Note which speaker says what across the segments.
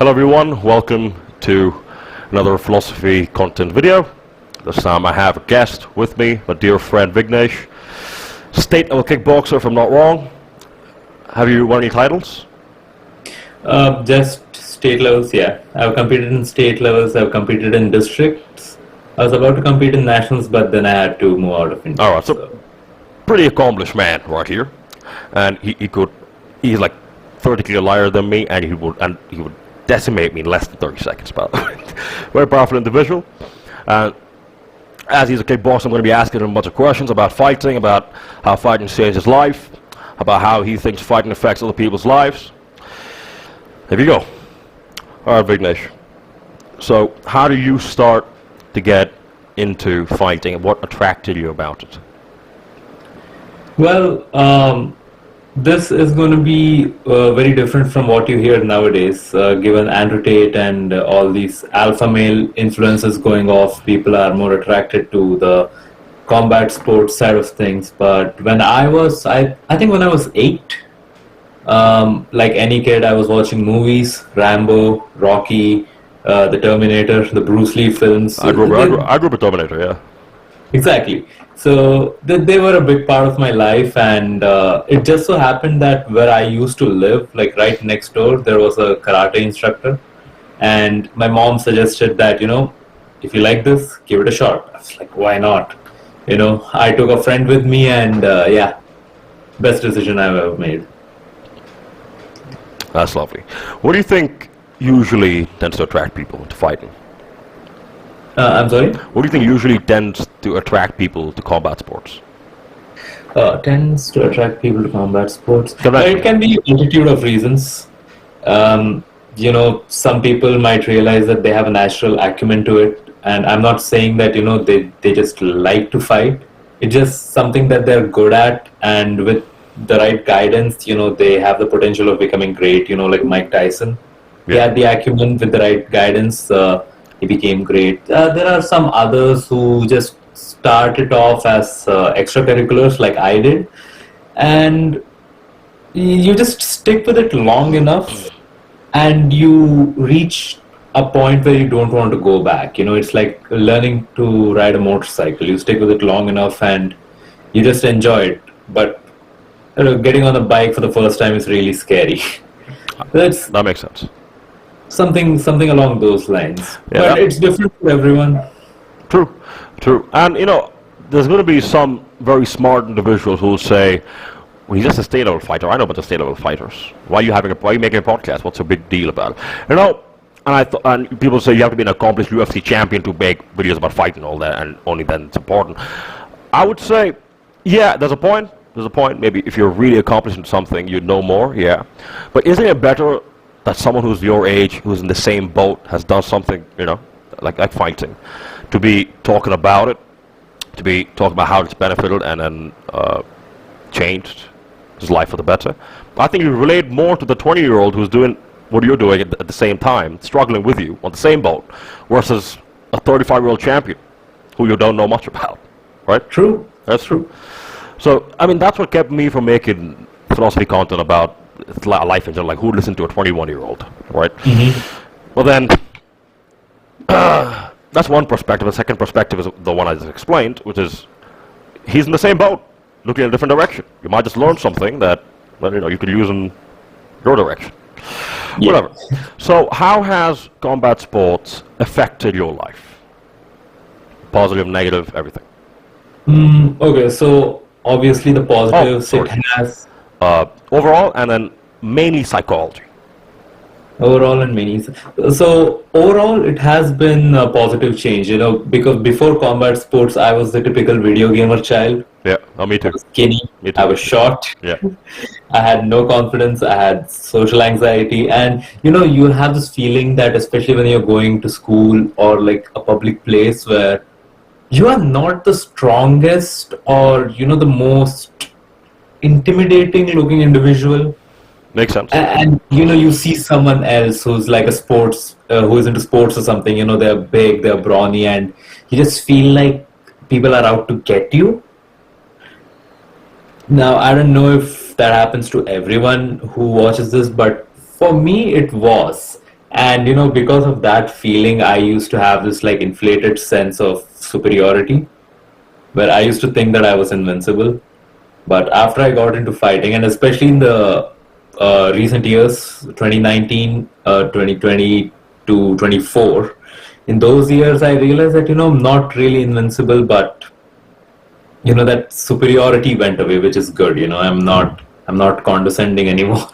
Speaker 1: Hello everyone, welcome to another philosophy content video. This time I have a guest with me, my dear friend Vignesh, state level kickboxer if I'm not wrong. Have you won any titles?
Speaker 2: Just state levels, yeah. I've competed in state levels, I've competed in districts. I was about to compete in nationals, but then I had to move out of India.
Speaker 1: Alright, so pretty accomplished man right here. And he's like 30 kilo lighter than me, and he would decimate me in less than 30 seconds, by the way. Very powerful individual. As he's a kickboxer, I'm going to be asking him a bunch of questions about fighting, about how fighting changed his life, about how he thinks fighting affects other people's lives. Here we go. Alright, Vignesh. So, how do you start to get into fighting, and what attracted you about it?
Speaker 2: Well, this is going to be very different from what you hear nowadays. Given Andrew Tate and all these alpha male influences going off, people are more attracted to the combat sports side of things. But when I think when I was 8, like any kid, I was watching movies, Rambo, Rocky, the Terminator, the Bruce Lee films.
Speaker 1: I grew up a Terminator, yeah.
Speaker 2: Exactly. So they were a big part of my life, and it just so happened that where I used to live, like right next door, there was a karate instructor, and my mom suggested that, if you like this, give it a shot. I was like, why not? I took a friend with me, and yeah, best decision I've ever made.
Speaker 1: That's lovely. What do you think usually tends to attract people to fighting?
Speaker 2: I'm sorry?
Speaker 1: What do you think usually tends to attract people to combat sports?
Speaker 2: Tends to attract people to combat sports. It can be a multitude of reasons. Some people might realize that they have a natural acumen to it, and I'm not saying that they just like to fight. It's just something that they're good at, and with the right guidance, they have the potential of becoming great. Like Mike Tyson, he had the acumen. With the right guidance, he became great. There are some others who just started off as extracurriculars like I did, and you just stick with it long enough and you reach a point where you don't want to go back. It's like learning to ride a motorcycle. You stick with it long enough and you just enjoy it, but getting on a bike for the first time is really scary.
Speaker 1: That makes sense.
Speaker 2: Something along those lines.
Speaker 1: Yeah,
Speaker 2: but it's different for everyone.
Speaker 1: True. And there's going to be some very smart individuals who will say, well, he's just a state level fighter. I know about the state level fighters. Why are you making a podcast? What's a big deal about it? And people say you have to be an accomplished UFC champion to make videos about fighting and all that, and only then it's important. I would say, yeah, there's a point. Maybe if you're really accomplished in something, you'd know more, yeah. But isn't it better that someone who's your age, who's in the same boat, has done something, like fighting, to be talking about it, to be talking about how it's benefited and then changed his life for the better? I think you relate more to the 20-year-old who's doing what you're doing at the same time, struggling with you on the same boat, versus a 35-year-old champion who you don't know much about, right?
Speaker 2: True.
Speaker 1: That's true. So, that's what kept me from making philosophy content about life in general, like who listened to a 21-year-old, right? Mm-hmm. Well then, that's one perspective. The second perspective is the one I just explained, which is he's in the same boat, looking in a different direction. You might just learn something that you could use in your direction. Yeah. Whatever. So how has combat sports affected your life? Positive, negative, everything.
Speaker 2: Okay, so obviously the positives it has...
Speaker 1: overall, and then mainly psychology.
Speaker 2: Overall and mainly. So overall, it has been a positive change, because before combat sports, I was the typical video gamer child.
Speaker 1: Yeah, me too.
Speaker 2: I was skinny.
Speaker 1: Me too.
Speaker 2: I was short.
Speaker 1: Yeah.
Speaker 2: I had no confidence. I had social anxiety, and you have this feeling that, especially when you're going to school or like a public place where you are not the strongest or the most intimidating looking individual.
Speaker 1: Makes sense.
Speaker 2: And you see someone else who's like a sports who is into sports or something, they're big, they're brawny, and you just feel like people are out to get you. Now I don't know if that happens to everyone who watches this, but for me it was. And because of that feeling, I used to have this like inflated sense of superiority, where I used to think that I was invincible. But after I got into fighting, and especially in the recent years, 2019, 2020 to 24, in those years, I realized that, I'm not really invincible, but, that superiority went away, which is good. I'm not condescending anymore.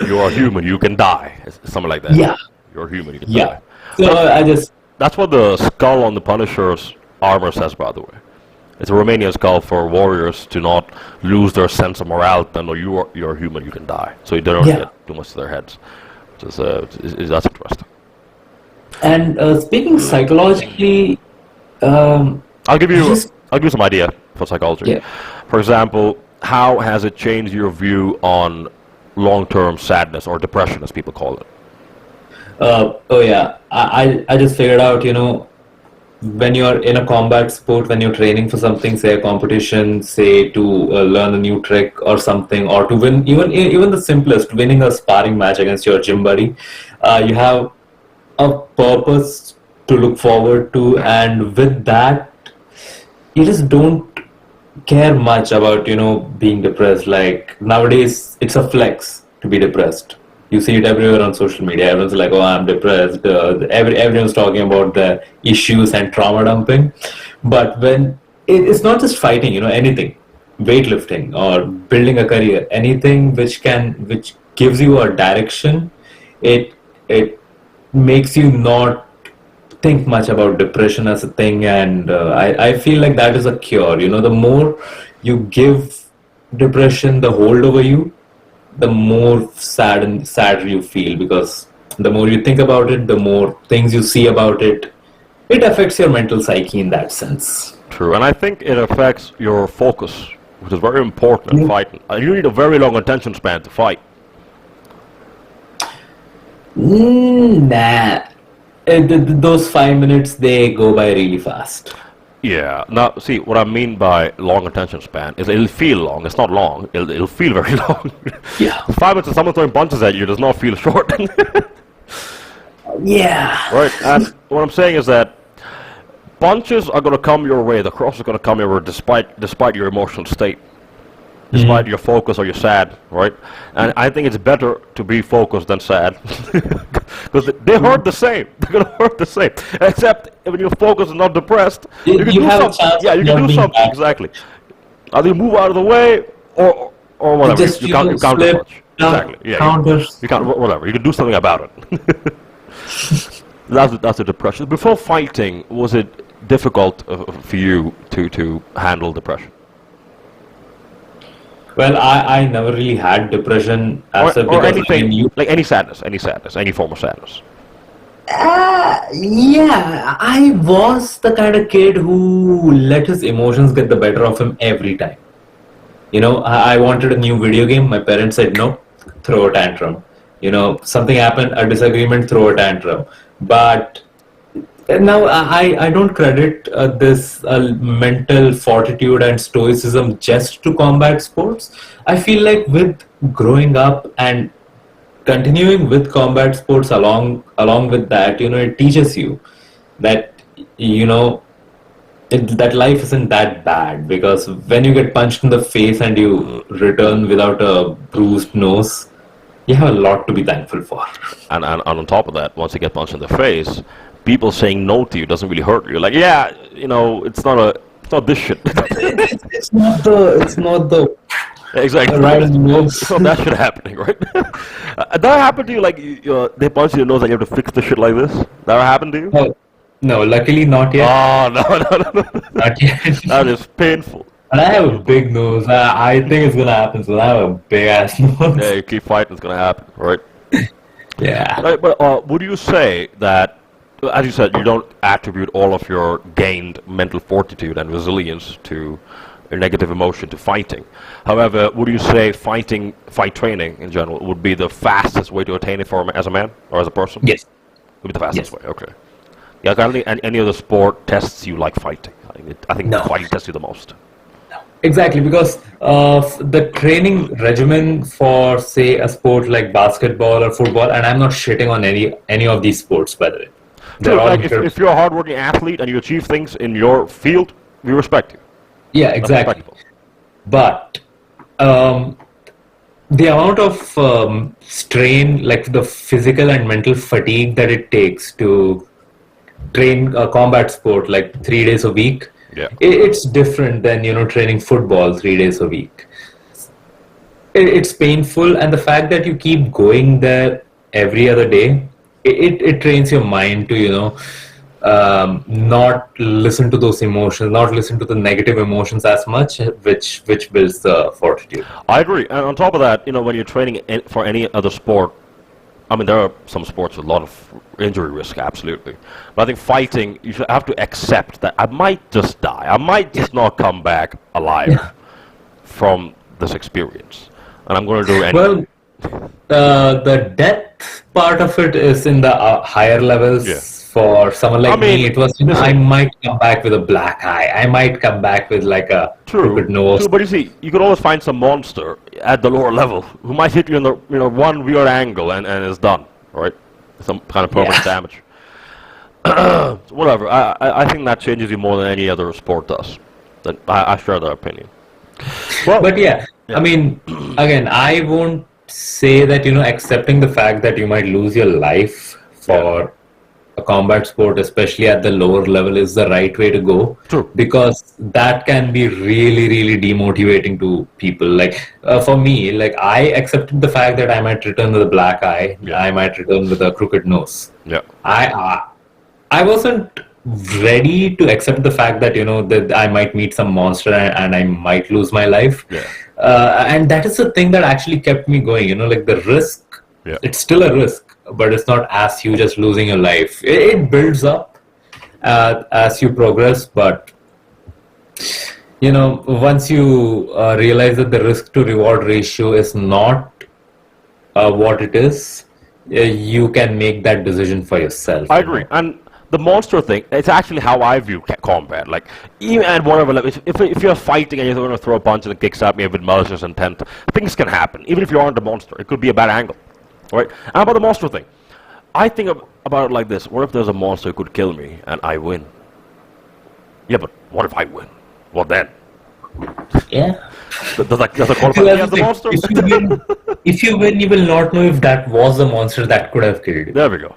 Speaker 1: You are human. You can die. It's something like that.
Speaker 2: Yeah.
Speaker 1: You're human. You can
Speaker 2: Yeah.
Speaker 1: die.
Speaker 2: So I just,
Speaker 1: That's what the skull on the Punisher's armor says, by the way. It's a Romanian skull for warriors to not lose their sense of morality. And you're human. You can die. So they don't
Speaker 2: yeah.
Speaker 1: get too much to their heads. Which that's interesting.
Speaker 2: And speaking psychologically,
Speaker 1: I'll give you
Speaker 2: just,
Speaker 1: I'll give you some idea for psychology.
Speaker 2: yeah.
Speaker 1: For example, how has it changed your view on long-term sadness or depression, as people call it?
Speaker 2: Oh yeah, I just figured out, when you're in a combat sport, when you're training for something, say a competition, say to learn a new trick or something, or to win, even the simplest, winning a sparring match against your gym buddy, you have a purpose to look forward to, and with that, you just don't care much about being depressed. Like nowadays, it's a flex to be depressed. You see it everywhere on social media. Everyone's like, "Oh, I'm depressed." Everyone's talking about the issues and trauma dumping. But when it's not just fighting, anything, weightlifting or building a career, anything which gives you a direction, it makes you not think much about depression as a thing. And I feel like that is a cure. The more you give depression the hold over you, the more sadder you feel, because the more you think about it, the more things you see about it, it affects your mental psyche in that sense.
Speaker 1: True, and I think it affects your focus, which is very important in fighting. You need a very long attention span to fight.
Speaker 2: Nah. Those 5 minutes, they go by really fast.
Speaker 1: Yeah. Now, see, what I mean by long attention span is it'll feel long. It's not long. It'll feel very long.
Speaker 2: Yeah.
Speaker 1: 5 minutes of someone throwing punches at you does not feel short.
Speaker 2: Yeah.
Speaker 1: Right. And what I'm saying is that punches are going to come your way. The cross is going to come your way despite your emotional state. Despite your focus or you're sad, right? And I think it's better to be focused than sad. Because they hurt the same. They're going to hurt the same. Except when you're focused and not depressed, you can do
Speaker 2: have
Speaker 1: something.
Speaker 2: a chance
Speaker 1: Yeah,
Speaker 2: of
Speaker 1: you can
Speaker 2: not
Speaker 1: do
Speaker 2: being
Speaker 1: something.
Speaker 2: bad.
Speaker 1: Exactly. Either you move out of the way or whatever.
Speaker 2: Just,
Speaker 1: You can't counter
Speaker 2: slip,
Speaker 1: punch. Exactly. Yeah.
Speaker 2: counters.
Speaker 1: You can't, whatever. You can do something about it. That's the depression. Before fighting, was it difficult for you to handle depression?
Speaker 2: Well, I never really had depression as
Speaker 1: Or
Speaker 2: because
Speaker 1: anything, like any sadness, any form of sadness.
Speaker 2: yeah, I was the kind of kid who let his emotions get the better of him every time. I wanted a new video game. My parents said no, throw a tantrum. Something happened, a disagreement, throw a tantrum. But now I don't credit this mental fortitude and stoicism just to combat sports. I feel like with growing up and continuing with combat sports along with that, it teaches you that that life isn't that bad, because when you get punched in the face and you return without a bruised nose, you have a lot to be thankful for.
Speaker 1: And on top of that, once you get punched in the face, people saying no to you doesn't really hurt you. Like, yeah, it's not this shit.
Speaker 2: It's not the
Speaker 1: Exactly.
Speaker 2: right nose.
Speaker 1: It's not that shit happening, right? That happened to you? Like, they punch you in the nose and you have to fix the shit like this? That ever happened to you?
Speaker 2: Oh, no, luckily not yet.
Speaker 1: Oh, no.
Speaker 2: Not yet.
Speaker 1: That is painful.
Speaker 2: And I have a big nose. I think it's gonna happen. So I have a big ass nose.
Speaker 1: Yeah, you keep fighting, it's gonna happen, right?
Speaker 2: Yeah.
Speaker 1: Right, but would you say that, as you said, you don't attribute all of your gained mental fortitude and resilience to a negative emotion to fighting? However, would you say fight training in general, would be the fastest way to attain it as a man or as a person?
Speaker 2: Yes.
Speaker 1: Would be the fastest
Speaker 2: Yes.
Speaker 1: way. Okay. Yeah, any other sport tests you like fighting. I think
Speaker 2: No.
Speaker 1: fighting tests you the most.
Speaker 2: Exactly, because the training regimen for, say, a sport like basketball or football, and I'm not shitting on any of these sports, by the way. They're
Speaker 1: True,
Speaker 2: all
Speaker 1: like
Speaker 2: incredible.
Speaker 1: if you're a hardworking athlete and you achieve things in your field, we respect you.
Speaker 2: Yeah,
Speaker 1: That's
Speaker 2: exactly.
Speaker 1: respectable.
Speaker 2: But um, the amount of strain, like the physical and mental fatigue that it takes to train a combat sport like 3 days a week,
Speaker 1: Yeah.
Speaker 2: it's different than training football 3 days a week. It's painful, and the fact that you keep going there every other day, it trains your mind to not listen to those emotions, not listen to the negative emotions as much, which builds the fortitude.
Speaker 1: I agree. And on top of that, when you're training for any other sport, I mean, there are some sports with a lot of injury risk, absolutely. But I think fighting, you should have to accept that I might just die. I might just not come back alive from this experience. And I'm going to do it anyway.
Speaker 2: Well, the death part of it is in the higher
Speaker 1: Yeah.
Speaker 2: levels. For someone
Speaker 1: I
Speaker 2: like me,
Speaker 1: mean,
Speaker 2: it was, I
Speaker 1: listen,
Speaker 2: might come back with a black eye. I might come back with like a crooked nose.
Speaker 1: but you see, you can always find some monster at the lower level who might hit you in the, one weird angle and it's done, right? Some kind of permanent damage. Whatever. I think that changes you more than any other sport does. I share that opinion. Well,
Speaker 2: But yeah, I mean, again, I won't say that, accepting the fact that you might lose your life for a combat sport, especially at the lower level, is the right way to go.
Speaker 1: True.
Speaker 2: Because that can be really, really demotivating to people. Like, for me, like, I accepted the fact that I might return with a black eye, I might return with a crooked nose.
Speaker 1: Yeah.
Speaker 2: I wasn't ready to accept the fact that that I might meet some monster and I might lose my life.
Speaker 1: Yeah.
Speaker 2: And that is the thing that actually kept me going. Like the risk.
Speaker 1: Yeah.
Speaker 2: It's still a risk, but it's not as huge as losing your life. It builds up as you progress, but once you realize that the risk to reward ratio is not what it is, you can make that decision for yourself.
Speaker 1: I agree. And the monster thing, it's actually how I view combat. Like, even at whatever level, if you're fighting and you're going to throw a punch and it kicks at me with malicious intent, things can happen. Even if you aren't a monster, it could be a bad angle. Right? And about the monster thing, I think about it like this. What if there's a monster who could kill me and I win? Yeah, but what if I win? What then?
Speaker 2: Yeah.
Speaker 1: Does that qualify me as the monster?
Speaker 2: If you win, you will not know if that was the monster that could have killed you.
Speaker 1: There we go.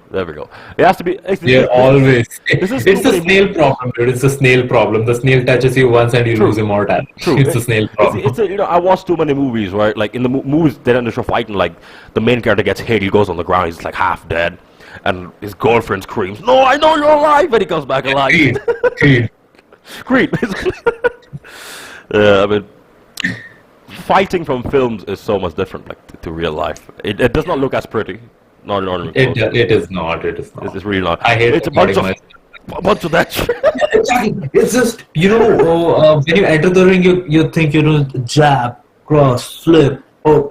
Speaker 1: It has to be.
Speaker 2: They're always. It's the snail problem, dude. It's the snail problem. The snail touches you once and you lose immortality.
Speaker 1: True.
Speaker 2: It's the snail problem.
Speaker 1: I watched too many movies, right? Like in the movies, they don't show fighting. Like the main character gets hit, he goes on the ground, he's like half dead, and his girlfriend screams, "No, I know you're alive!" And he comes back alive. Creed. I mean, fighting from films is so much different, like to real life. It does not look as pretty. Not
Speaker 2: It is not.
Speaker 1: It's really not.
Speaker 2: I hate
Speaker 1: it's a bunch of that shit.
Speaker 2: Exactly. It's just when you enter the ring, you think jab, cross, flip. In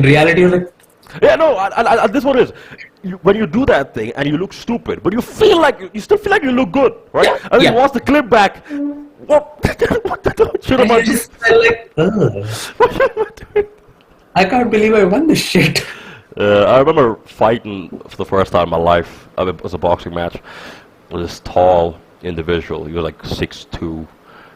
Speaker 2: reality, you're like,
Speaker 1: yeah, no. This one is when you do that thing and you look stupid, but you feel like you still feel like you look good, right? And then you watch the clip back. What should I
Speaker 2: just felt like, I can't believe I won this shit.
Speaker 1: I remember fighting for the first time in my life. It was a boxing match with this tall individual. He was like 6'2"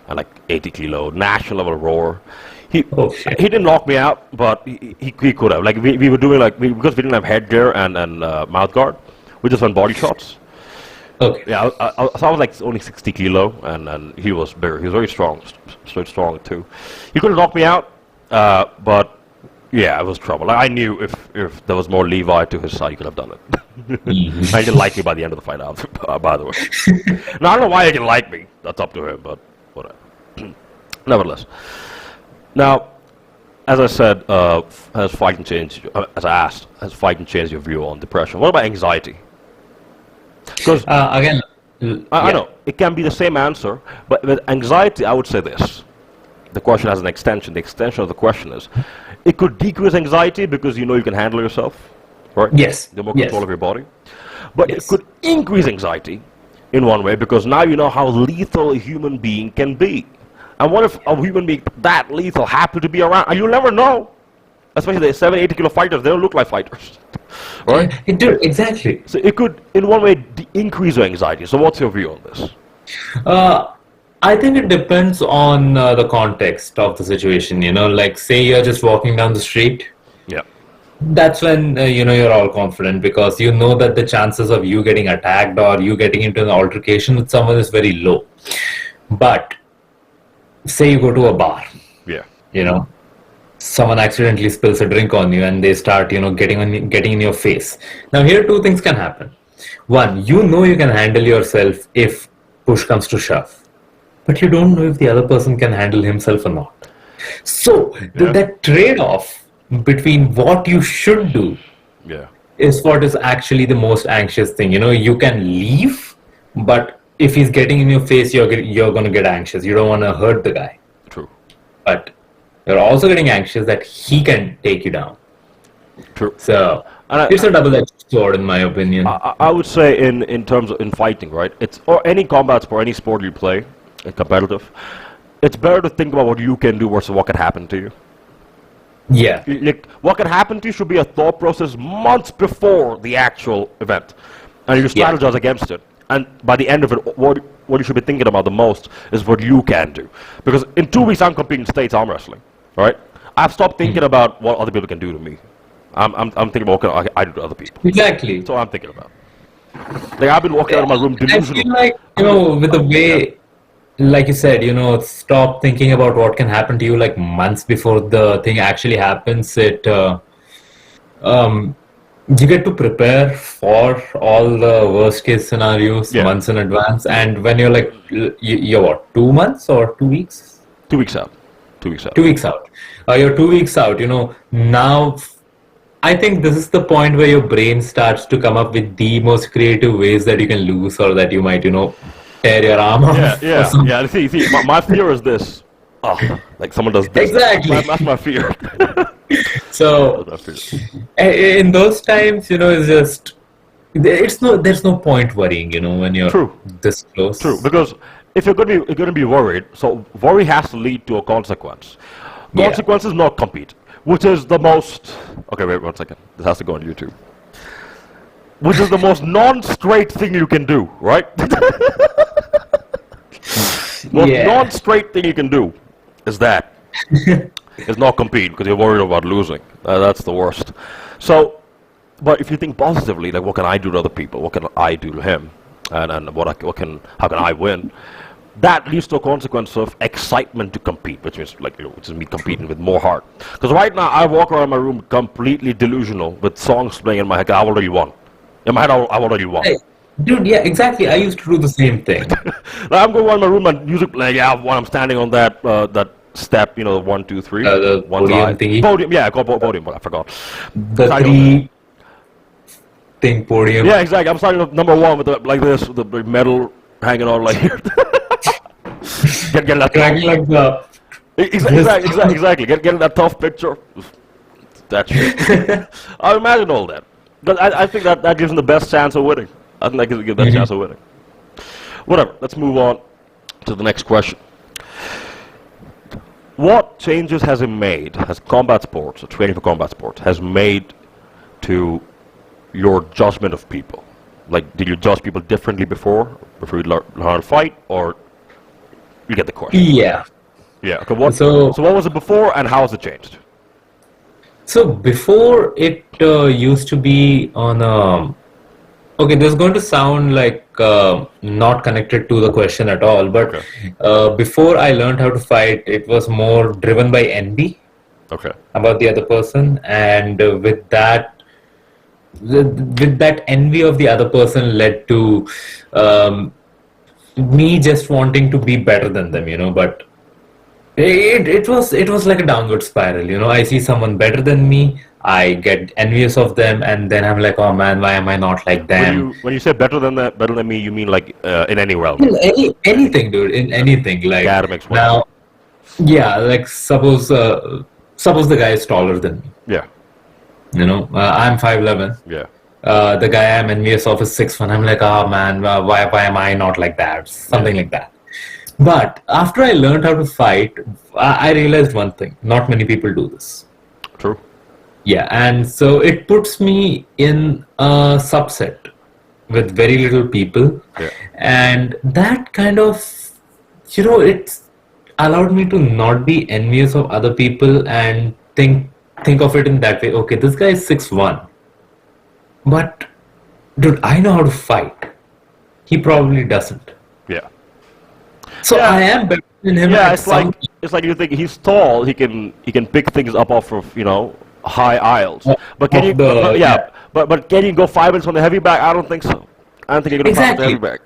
Speaker 1: and like 80 kilo, national level roar. He didn't knock me out, but he could have. Like we were doing because we didn't have headgear and mouth guard, we just went body shots.
Speaker 2: Okay.
Speaker 1: Yeah, so I was like only 60 kilo, and he was bigger. He was very strong, so strong too. He could have knocked me out, but yeah, it was trouble. I knew if there was more Levi to his side, he could have done it. I didn't like me by the end of the fight, by the way. Now, I don't know why he didn't like me. That's up to him, but whatever. Nevertheless. Now, as I said, has fighting changed? As I asked, has fighting changed your view on depression? What about anxiety? Because
Speaker 2: again,
Speaker 1: I know it can be the same answer, but with anxiety, I would say this: the question has an extension. The extension of the question is, it could decrease anxiety because you can handle yourself, right?
Speaker 2: Yes.
Speaker 1: The more control of your body, but it could increase anxiety in one way because now you know how lethal a human being can be. And what if a human being that lethal happened to be around? And you'll never know. Especially the 70, 80 kilo fighters, they don't look like fighters. Right?
Speaker 2: Exactly.
Speaker 1: So it could, in one way, increase your anxiety. So what's your view on this?
Speaker 2: I think it depends on the context of the situation. Like say you're just walking down the street.
Speaker 1: Yeah.
Speaker 2: That's when you're all confident because you know that the chances of you getting attacked or you getting into an altercation with someone is very low. But say you go to a bar.
Speaker 1: Yeah.
Speaker 2: Someone accidentally spills a drink on you and they start getting in your face. Now here two things can happen. One, you can handle yourself if push comes to shove, but you don't know if the other person can handle himself or not. So that trade-off between what you should do is what is actually the most anxious thing. You can leave, but if he's getting in your face, you're going to get anxious. You don't want to hurt the guy.
Speaker 1: True.
Speaker 2: But you're also getting anxious that he can take you down.
Speaker 1: True.
Speaker 2: So it's a double-edged sword, in my opinion.
Speaker 1: I would say in terms of in fighting, right? Or any combat sport, any sport you play, competitive. It's better to think about what you can do versus what can happen to you.
Speaker 2: Yeah.
Speaker 1: Like what can happen to you should be a thought process months before the actual event, and you strategize against it. And by the end of it, what you should be thinking about the most is what you can do. Because in 2 weeks, I'm competing in states arm wrestling. Right? I've stopped thinking about what other people can do to me. I'm thinking about what can I do to other people.
Speaker 2: Exactly.
Speaker 1: That's all I'm thinking about. Like I've been walking out of my room delusional.
Speaker 2: I feel like with the way, like you said, stop thinking about what can happen to you like months before the thing actually happens. You get to prepare for all the worst case scenarios months in advance. And when you're like, you're what, 2 months or 2 weeks?
Speaker 1: 2 weeks out. 2 weeks out.
Speaker 2: 2 weeks out. You're 2 weeks out. Now I think this is the point where your brain starts to come up with the most creative ways that you can lose or that you might, tear your arm off.
Speaker 1: Yeah. See, my fear is this. Like someone does this.
Speaker 2: Exactly.
Speaker 1: That's my fear.
Speaker 2: So, in those times, it's just, there's no point worrying, when you're this close.
Speaker 1: True, because if you're going to be worried, so worry has to lead to a consequence. Consequence is not compete, which is the most. Okay, wait 1 second. This has to go on YouTube. Which is the most non-straight thing you can do, right? Non-straight thing you can do is that. Is not compete because you're worried about losing. That's the worst. So, but if you think positively, like what can I do to other people? What can I do to him? And how can I win? That leads to a consequence of excitement to compete, which means which is me competing with more heart. Because right now I walk around my room completely delusional with songs playing in my head. I've already won. In my head, I've already won.
Speaker 2: Hey, dude, yeah, exactly. I used to do the same thing.
Speaker 1: I'm going around my room and music playing. Yeah, I've won. I'm standing on that step, 1, 2, 3.
Speaker 2: The podium thingy.
Speaker 1: Podium, yeah, I called podium, but I forgot.
Speaker 2: The three-thing podium.
Speaker 1: Yeah, exactly. I'm starting at number 1 with the medal hanging on like here. Get that
Speaker 2: Dragging like the...
Speaker 1: Exactly. Getting that tough picture. That shit. I imagine all that. But I think that gives him the best chance of winning. I think that gives him the best chance of winning. Whatever. Let's move on to the next question. What changes has combat sports, or training for combat sports, has made to your judgment of people? Like, did you judge people differently before you learn how to fight, or you get the question?
Speaker 2: Yeah.
Speaker 1: Yeah. Okay, so what was it before, and how has it changed?
Speaker 2: So before it used to be on okay, this is going to sound like not connected to the question at all, but before I learned how to fight, it was more driven by envy about the other person, and with that envy of the other person led to me just wanting to be better than them, but it was like a downward spiral. I see someone better than me, I get envious of them, and then I'm like, oh man, why am I not like them?
Speaker 1: When you say better than me, you mean like in any realm?
Speaker 2: Anything, dude. In anything, like now, yeah, like suppose the guy is taller than me.
Speaker 1: Yeah.
Speaker 2: I'm 5'11".
Speaker 1: Yeah.
Speaker 2: The guy I'm envious of is 6'1". I'm like, oh man, why am I not like that? Something like that. But after I learned how to fight, I realized one thing: not many people do this.
Speaker 1: True.
Speaker 2: Yeah, and so it puts me in a subset with very little people,
Speaker 1: Yeah.
Speaker 2: and that kind of, it's allowed me to not be envious of other people and think of it in that way. Okay, this guy is 6'1", but dude, I know how to fight. He probably doesn't.
Speaker 1: Yeah.
Speaker 2: So
Speaker 1: Yeah.
Speaker 2: I am better than him
Speaker 1: Yeah,
Speaker 2: at
Speaker 1: it's
Speaker 2: some.
Speaker 1: like you think he's tall, he can pick things up off of high aisles. But can
Speaker 2: Of
Speaker 1: you?
Speaker 2: the
Speaker 1: Yeah, but can you go 5 minutes on the heavy bag? I don't think so. I don't think you're gonna fight on the heavy bag.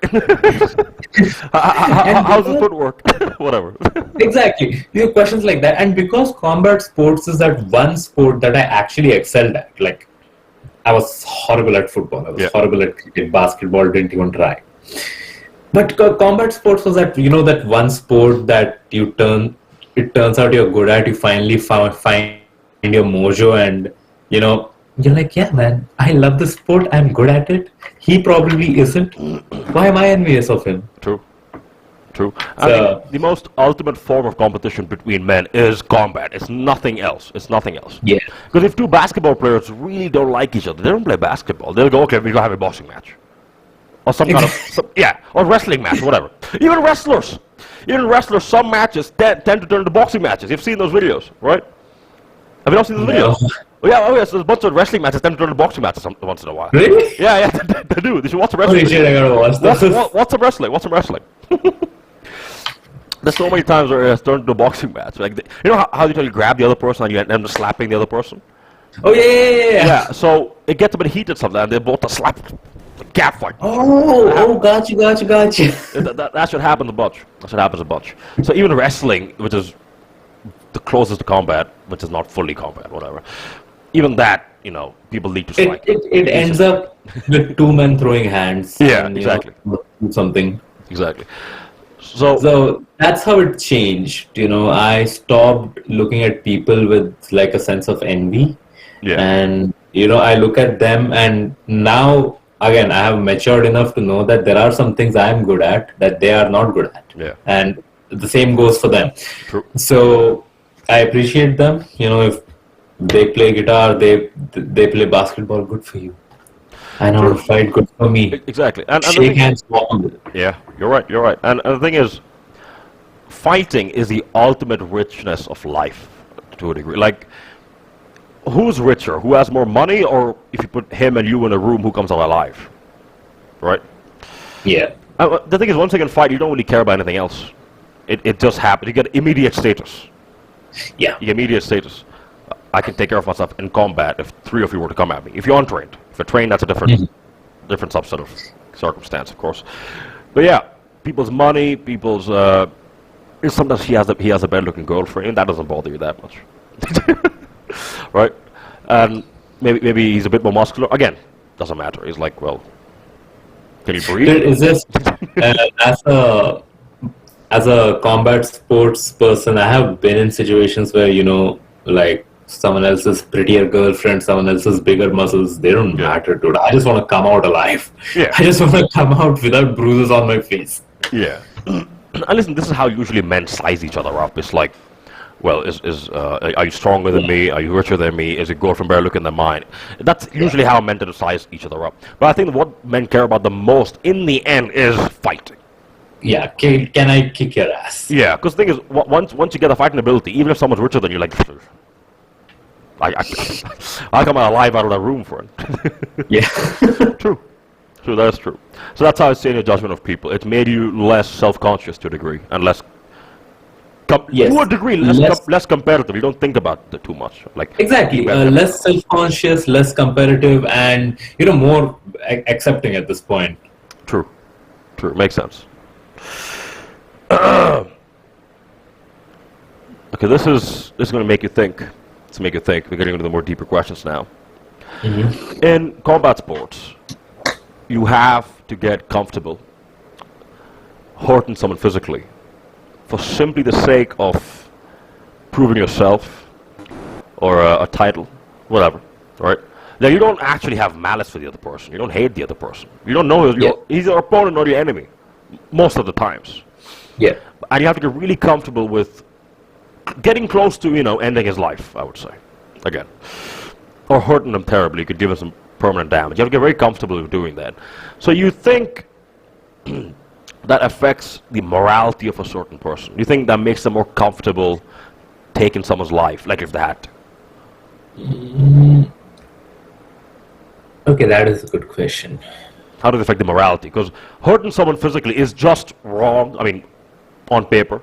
Speaker 2: And
Speaker 1: How's the
Speaker 2: because,
Speaker 1: footwork? Whatever.
Speaker 2: exactly, questions like that, and because combat sports is that one sport that I actually excelled at. Like, I was horrible at football. I was
Speaker 1: Yeah.
Speaker 2: horrible at cricket, basketball. Didn't even try. But combat sports was that that one sport that it turns out you're good at. You finally find your mojo, and you're like, yeah, man, I love this sport. I'm good at it. He probably isn't. Why am I envious of him?
Speaker 1: True. True. I think the most ultimate form of competition between men is combat. It's nothing else. It's nothing else.
Speaker 2: Yeah.
Speaker 1: Because if two basketball players really don't like each other, they don't play basketball. They'll go, okay, we're gonna have a boxing match. Or some kind of, or wrestling match, whatever. Even wrestlers, some matches tend to turn into boxing matches. You've seen those videos, right? Have you not seen those videos?
Speaker 2: No.
Speaker 1: Oh yeah, so there's a bunch of wrestling matches tend to turn into boxing matches once in a while.
Speaker 2: Really?
Speaker 1: Yeah, they do. You should watch the wrestling.
Speaker 2: Holy shit, I gotta watch that.
Speaker 1: What's some wrestling? There's so many times where it's turned into a boxing match. Like, you know how you grab the other person and you end up slapping the other person?
Speaker 2: Oh, yeah.
Speaker 1: Yeah, so it gets a bit heated sometimes, and they both slap, cat fight.
Speaker 2: Oh, gotcha.
Speaker 1: That should happen a bunch. So even wrestling, which is the closest to combat, which is not fully combat, whatever, even that, people need to strike.
Speaker 2: It ends up with two men throwing hands.
Speaker 1: Yeah,
Speaker 2: and,
Speaker 1: exactly.
Speaker 2: Do something.
Speaker 1: Exactly. So
Speaker 2: that's how it changed. I stopped looking at people with like a sense of envy.
Speaker 1: yeah,
Speaker 2: And, I look at them, and now, again, I have matured enough to know that there are some things I am good at that they are not good at.
Speaker 1: yeah,
Speaker 2: And the same goes for them.
Speaker 1: true.
Speaker 2: So I appreciate them. If they play guitar, they play basketball, good for you. I know how to fight, good for me.
Speaker 1: Exactly. And the
Speaker 2: Shake
Speaker 1: thing-
Speaker 2: hands, walk on with it.
Speaker 1: Yeah, you're right. And the thing is, fighting is the ultimate richness of life, to a degree. Like, who's richer? Who has more money? Or if you put him and you in a room, who comes out alive? Right?
Speaker 2: Yeah.
Speaker 1: The thing is, once you can fight, you don't really care about anything else. It just happens. You get immediate status.
Speaker 2: Yeah.
Speaker 1: You get immediate status. I can take care of myself in combat if three of you were to come at me. If you're untrained. If you're trained, that's a different subset of circumstance, of course. But yeah, people's money, sometimes he has a better looking girlfriend, and that doesn't bother you that much. Right? And maybe he's a bit more muscular. Again, doesn't matter. He's like, well, can you breathe?
Speaker 2: Is this as a combat sports person, I have been in situations where like someone else's prettier girlfriend, someone else's bigger muscles, they don't matter, dude. I just want to come out alive.
Speaker 1: Yeah.
Speaker 2: I just want to come out without bruises on my face.
Speaker 1: Yeah. And listen, this is how usually men size each other up. It's like, well, are you stronger than me? Are you richer than me? Is your girlfriend better looking than mine? That's usually how men tend to size each other up. But I think what men care about the most in the end is fighting.
Speaker 2: Yeah, can I kick your ass?
Speaker 1: Yeah, because the thing is, once you get a fighting ability, even if someone's richer than you, like, I come out alive out of that room for it.
Speaker 2: Yeah.
Speaker 1: True, that's true. So that's how I say in your judgment of people. It made you less self-conscious to a degree, and less,
Speaker 2: Yes.
Speaker 1: to a degree, less competitive. You don't think about it too much. Like
Speaker 2: Exactly. Less self-conscious, less competitive, and more accepting at this point.
Speaker 1: True, makes sense. Okay, this is going to make you think. We're getting into the more deeper questions now.
Speaker 2: Mm-hmm.
Speaker 1: In combat sports, you have to get comfortable hurting someone physically for simply the sake of proving yourself or a title, whatever, right? Now, you don't actually have malice for the other person. You don't hate the other person. You don't know he's your opponent or your enemy most of the times.
Speaker 2: Yeah.
Speaker 1: And you have to get really comfortable with getting close to, ending his life, I would say. Again. Or hurting him terribly. You could give him some permanent damage. You have to get very comfortable with doing that. So you think that affects the morality of a certain person? You think that makes them more comfortable taking someone's life, like if they had to?
Speaker 2: Okay, that is a good question.
Speaker 1: How does it affect the morality? Because hurting someone physically is just wrong, I mean, on paper.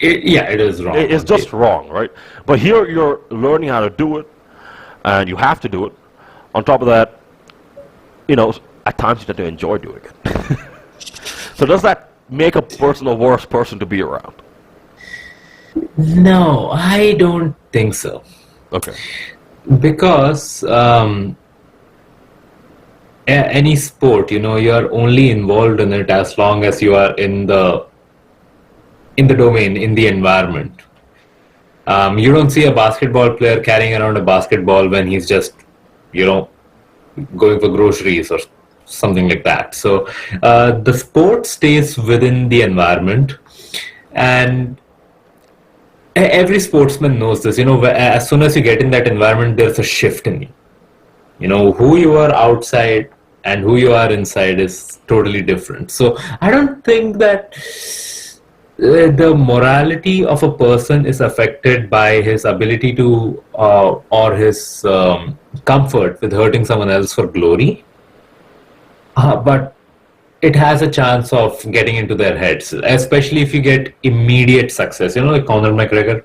Speaker 2: Yeah, it is wrong.
Speaker 1: It's just wrong, right? But here you're learning how to do it, and you have to do it. On top of that, at times you tend to enjoy doing it. So does that make a person a worse person to be around?
Speaker 2: No, I don't think so.
Speaker 1: Okay.
Speaker 2: Because any sport, you are only involved in it as long as you are in the domain, in the environment. You don't see a basketball player carrying around a basketball when he's just, going for groceries or something like that. So the sport stays within the environment, and every sportsman knows this. As soon as you get in that environment, there's a shift in you. Who you are outside and who you are inside is totally different. So I don't think that the morality of a person is affected by his ability to or his comfort with hurting someone else for glory. But it has a chance of getting into their heads, especially if you get immediate success. Like Conor McGregor,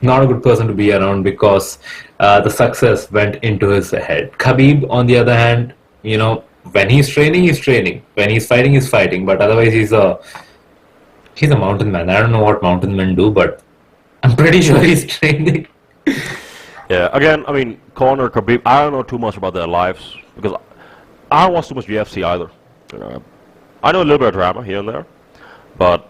Speaker 2: not a good person to be around because the success went into his head. Khabib, on the other hand, when he's training, he's training. When he's fighting, he's fighting. But otherwise, he's a mountain man. I don't know what mountain men do, but I'm pretty sure he's training.
Speaker 1: Yeah, again, I mean, Conor, Khabib, I don't know too much about their lives because I don't watch too much UFC either. I know a little bit of drama here and there, but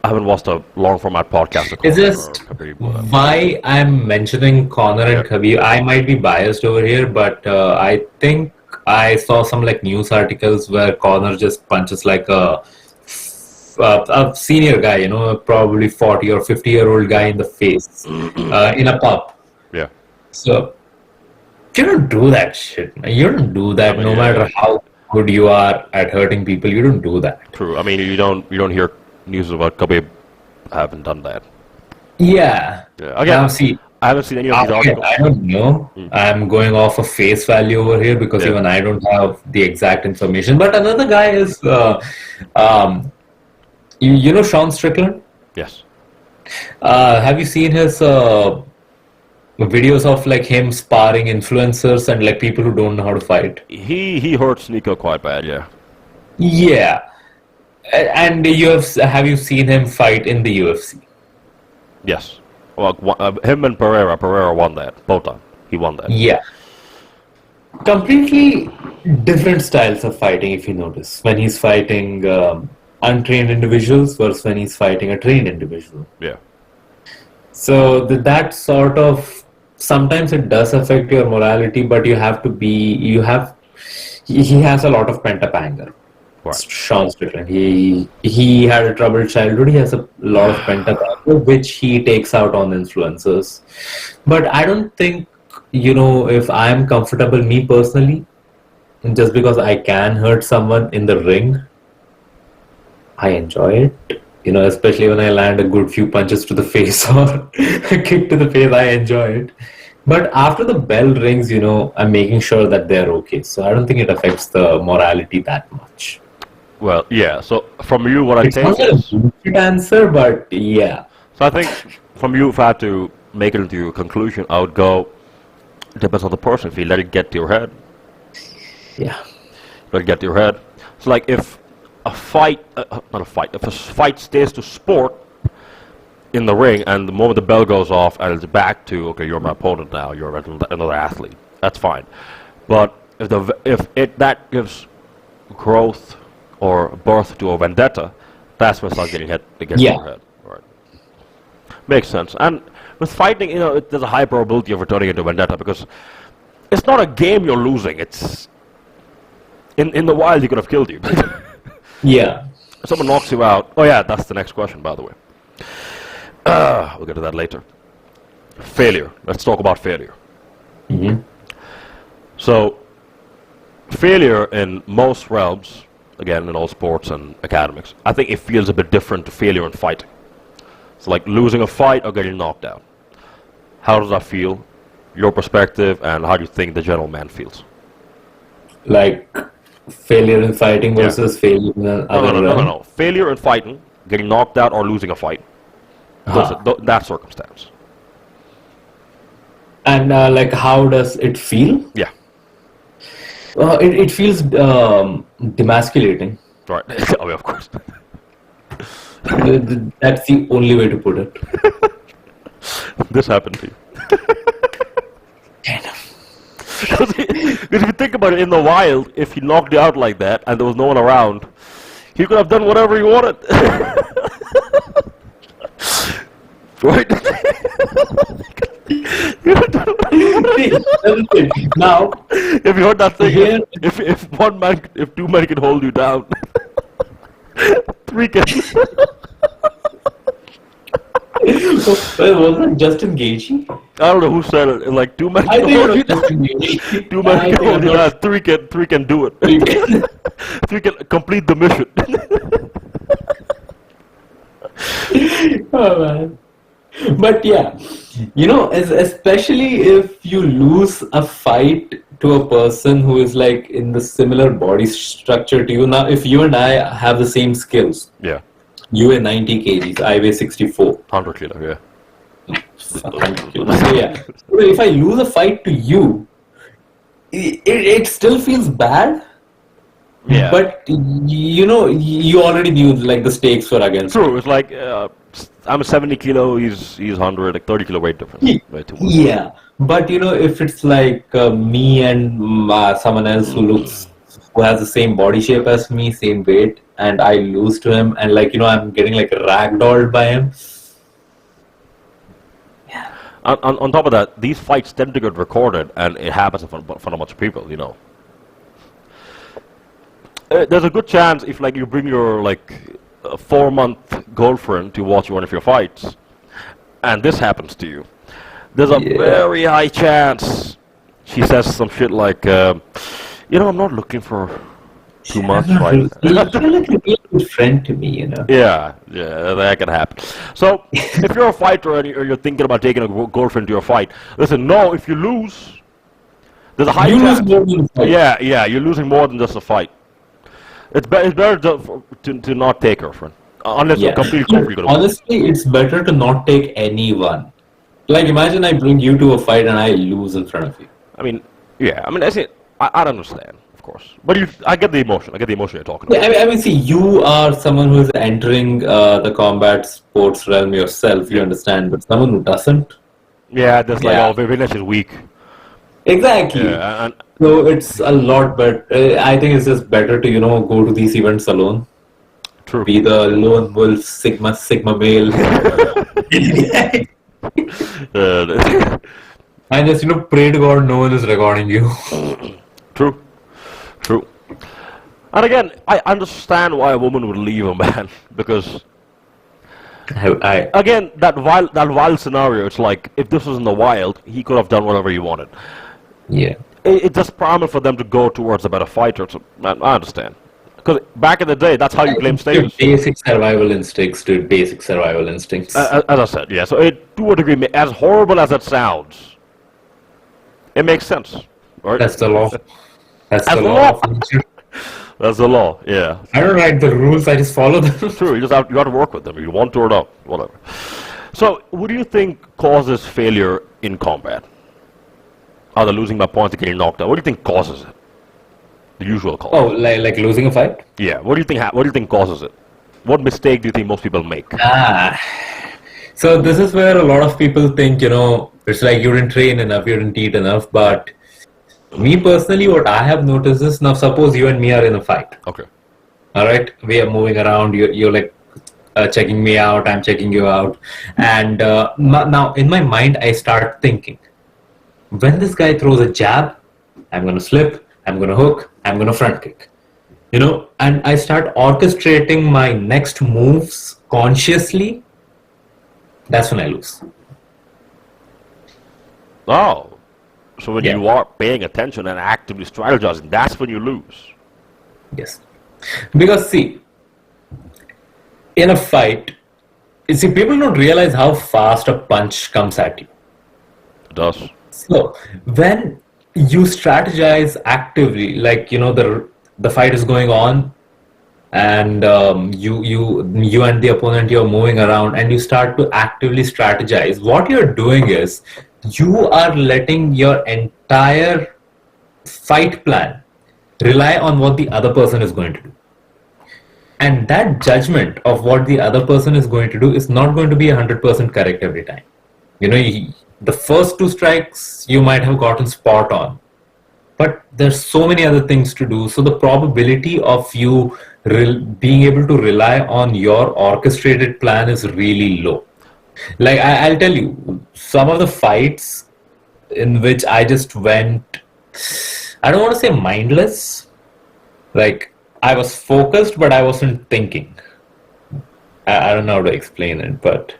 Speaker 1: I haven't watched a long format podcast of
Speaker 2: It's
Speaker 1: Conor
Speaker 2: just
Speaker 1: or Khabib.
Speaker 2: why I'm mentioning Conor and Khabib. I might be biased over here, but I think I saw some news articles where Conor just punches like a senior guy, probably 40 or 50-year-old guy in the face in a pub.
Speaker 1: Yeah.
Speaker 2: So you don't do that shit, man. You don't do that no matter how good you are at hurting people. You don't do that.
Speaker 1: True. I mean, you don't hear news about Khabib having done that.
Speaker 2: Yeah.
Speaker 1: Again, I haven't seen any of these articles.
Speaker 2: I don't know. I'm going off of face value over here because even I don't have the exact information. But another guy is, you know Sean Strickland?
Speaker 1: Yes.
Speaker 2: Have you seen his videos of him sparring influencers and people who don't know how to fight?
Speaker 1: He hurts Nico quite bad, yeah.
Speaker 2: Yeah. And have you seen him fight in the UFC?
Speaker 1: Yes. Well, him and Pereira won that. Both times. He won that.
Speaker 2: Yeah. Completely different styles of fighting, if you notice. When he's fighting untrained individuals versus when he's fighting a trained individual.
Speaker 1: Yeah.
Speaker 2: So that sort of, sometimes it does affect your morality, but he has a lot of pent-up anger.
Speaker 1: Right.
Speaker 2: Sean Strickland. He had a troubled childhood. He has a lot of pent-up anger, which he takes out on influencers. But I don't think, if I'm comfortable, me personally, just because I can hurt someone in the ring, I enjoy it. Especially when I land a good few punches to the face or a kick to the face, I enjoy it. But after the bell rings, I'm making sure that they're okay. So I don't think it affects the morality that much.
Speaker 1: Well, yeah. So from you, what I take
Speaker 2: is... It's not a good answer, but yeah.
Speaker 1: So I think from you, if I had to make it into a conclusion, I would go, it depends on the person. If you let it get to your head.
Speaker 2: Yeah.
Speaker 1: Let it get to your head. So if a fight, if a fight stays to sport in the ring, and the moment the bell goes off and it's back to, okay, you're my opponent now, you're another athlete, that's fine. But if that gives growth or birth to a vendetta, that's when it starts getting against your head. Right. Makes sense. And with fighting, there's a high probability of returning into vendetta because it's not a game you're losing. It's in the wild, he could have killed you.
Speaker 2: Yeah.
Speaker 1: someone knocks you out. Oh yeah, that's the next question, by the way. We'll get to that later. Failure. Let's talk about failure.
Speaker 2: Mm-hmm.
Speaker 1: So, failure in most realms, again in all sports and academics, I think it feels a bit different to failure in fighting. It's like losing a fight or getting knocked out. How does that feel? Your perspective, and how do you think the general man feels?
Speaker 2: Like failure in fighting
Speaker 1: Yeah.
Speaker 2: versus failure in other realm.
Speaker 1: No. Failure in fighting, getting knocked out or losing a fight. That circumstance.
Speaker 2: And like, how does it feel?
Speaker 1: Yeah.
Speaker 2: It feels demasculating.
Speaker 1: Right. Oh, yeah, of course.
Speaker 2: That's the only way to put it.
Speaker 1: This happened to you. Because if you think about it, in the wild, if he knocked you out like that and there was no one around, he could have done whatever he wanted. Right?
Speaker 2: Now,
Speaker 1: If you heard that thing,
Speaker 2: here,
Speaker 1: if two men can hold you down, three can.
Speaker 2: was it Justin Gaethje?
Speaker 1: I don't know who said it. Like two men
Speaker 2: I
Speaker 1: can
Speaker 2: think
Speaker 1: hold
Speaker 2: it
Speaker 1: you
Speaker 2: was
Speaker 1: down.
Speaker 2: Justin Gaethje.
Speaker 1: Two men
Speaker 2: I
Speaker 1: can
Speaker 2: think
Speaker 1: hold
Speaker 2: I'm
Speaker 1: you
Speaker 2: not-
Speaker 1: down. Three can do it. Three can complete the mission.
Speaker 2: Oh, man. But yeah, especially if you lose a fight to a person who is like in the similar body structure to you. Now, if you and I have the same skills,
Speaker 1: Yeah,
Speaker 2: you weigh 90 kgs, I weigh 64.
Speaker 1: 100 kilo. Yeah.
Speaker 2: So yeah, if I lose a fight to you, it still feels bad.
Speaker 1: Yeah.
Speaker 2: But you already knew like the stakes were against.
Speaker 1: True. It's like I'm 70 kilo. He's 100. Like 30 kilo weight difference. Right, too much.
Speaker 2: Yeah, but if it's like me and someone else who has the same body shape as me, same weight, and I lose to him, and like I'm getting like ragdolled by him.
Speaker 1: On top of that, these fights tend to get recorded, and it happens in front of a bunch of people. There's a good chance if like you bring your like 4-month girlfriend to watch one of your fights, and this happens to you, there's a very high chance she says some shit like, I'm not looking for too much, right?
Speaker 2: You're like a really good friend to me,
Speaker 1: Yeah, that can happen. So, if you're a fighter and you're thinking about taking a girlfriend to your fight, listen, no, if you lose, there's a high
Speaker 2: You lose
Speaker 1: chance.
Speaker 2: more than the fight.
Speaker 1: Yeah, you're losing more than just a fight. It's better to not take her, friend. Unless you're completely confident.
Speaker 2: Honestly, it's better to not take anyone. Like, imagine I bring you to a fight and I lose in front of you.
Speaker 1: I understand, of course. But I get the emotion. I get the emotion you're talking about.
Speaker 2: Yeah, I mean, see, you are someone who is entering the combat sports realm yourself, you understand, but someone who doesn't.
Speaker 1: Yeah, there's like, Vinesh is weak.
Speaker 2: Exactly.
Speaker 1: Yeah, and
Speaker 2: So it's a lot better. I think it's just better to, go to these events alone.
Speaker 1: true.
Speaker 2: Be the lone wolf, sigma male. And just, pray to God no one is recording you.
Speaker 1: True. And again, I understand why a woman would leave a man because, again, that wild scenario. It's like if this was in the wild, he could have done whatever he wanted.
Speaker 2: Yeah.
Speaker 1: It's just primal for them to go towards a better fighter. So, man, I understand. Because back in the day, that's how you claim status.
Speaker 2: Basic survival instincts, dude. Basic survival instincts.
Speaker 1: As I said, yeah. So to a degree, as horrible as it sounds, it makes sense, right?
Speaker 2: That's the law. That's
Speaker 1: That's
Speaker 2: the
Speaker 1: the
Speaker 2: law
Speaker 1: law.
Speaker 2: of nature.
Speaker 1: That's the law, yeah.
Speaker 2: I don't write the rules, I just follow them.
Speaker 1: True, you have to work with them. You want to or not, whatever. So, what do you think causes failure in combat? Either losing by points or getting knocked out. What do you think causes it? The usual cause.
Speaker 2: Oh, like losing a fight?
Speaker 1: Yeah. What do you think causes it? What mistake do you think most people make?
Speaker 2: So this is where a lot of people think, it's like you didn't train enough, you didn't eat enough. But me personally, what I have noticed is, now suppose you and me are in a fight.
Speaker 1: Okay.
Speaker 2: All right, we are moving around. You're like checking me out. I'm checking you out. And now in my mind, I start thinking, when this guy throws a jab, I'm going to slip, I'm going to hook, I'm going to front kick. And I start orchestrating my next moves consciously, that's when I lose.
Speaker 1: Oh, so when
Speaker 2: Yeah.
Speaker 1: you are paying attention and actively strategizing, that's when you lose.
Speaker 2: Yes. Because see, in a fight, you see, people don't realize how fast a punch comes at you.
Speaker 1: It does.
Speaker 2: So when you strategize actively, like the fight is going on, and you and the opponent, you're moving around, and you start to actively strategize. What you're doing is you are letting your entire fight plan rely on what the other person is going to do. And that judgment of what the other person is going to do is not going to be 100% correct every time. The first two strikes you might have gotten spot on, but there's so many other things to do. So the probability of you being able to rely on your orchestrated plan is really low. Like I'll tell you, some of the fights in which I just went, I don't want to say mindless, like I was focused, but I wasn't thinking. I don't know how to explain it, but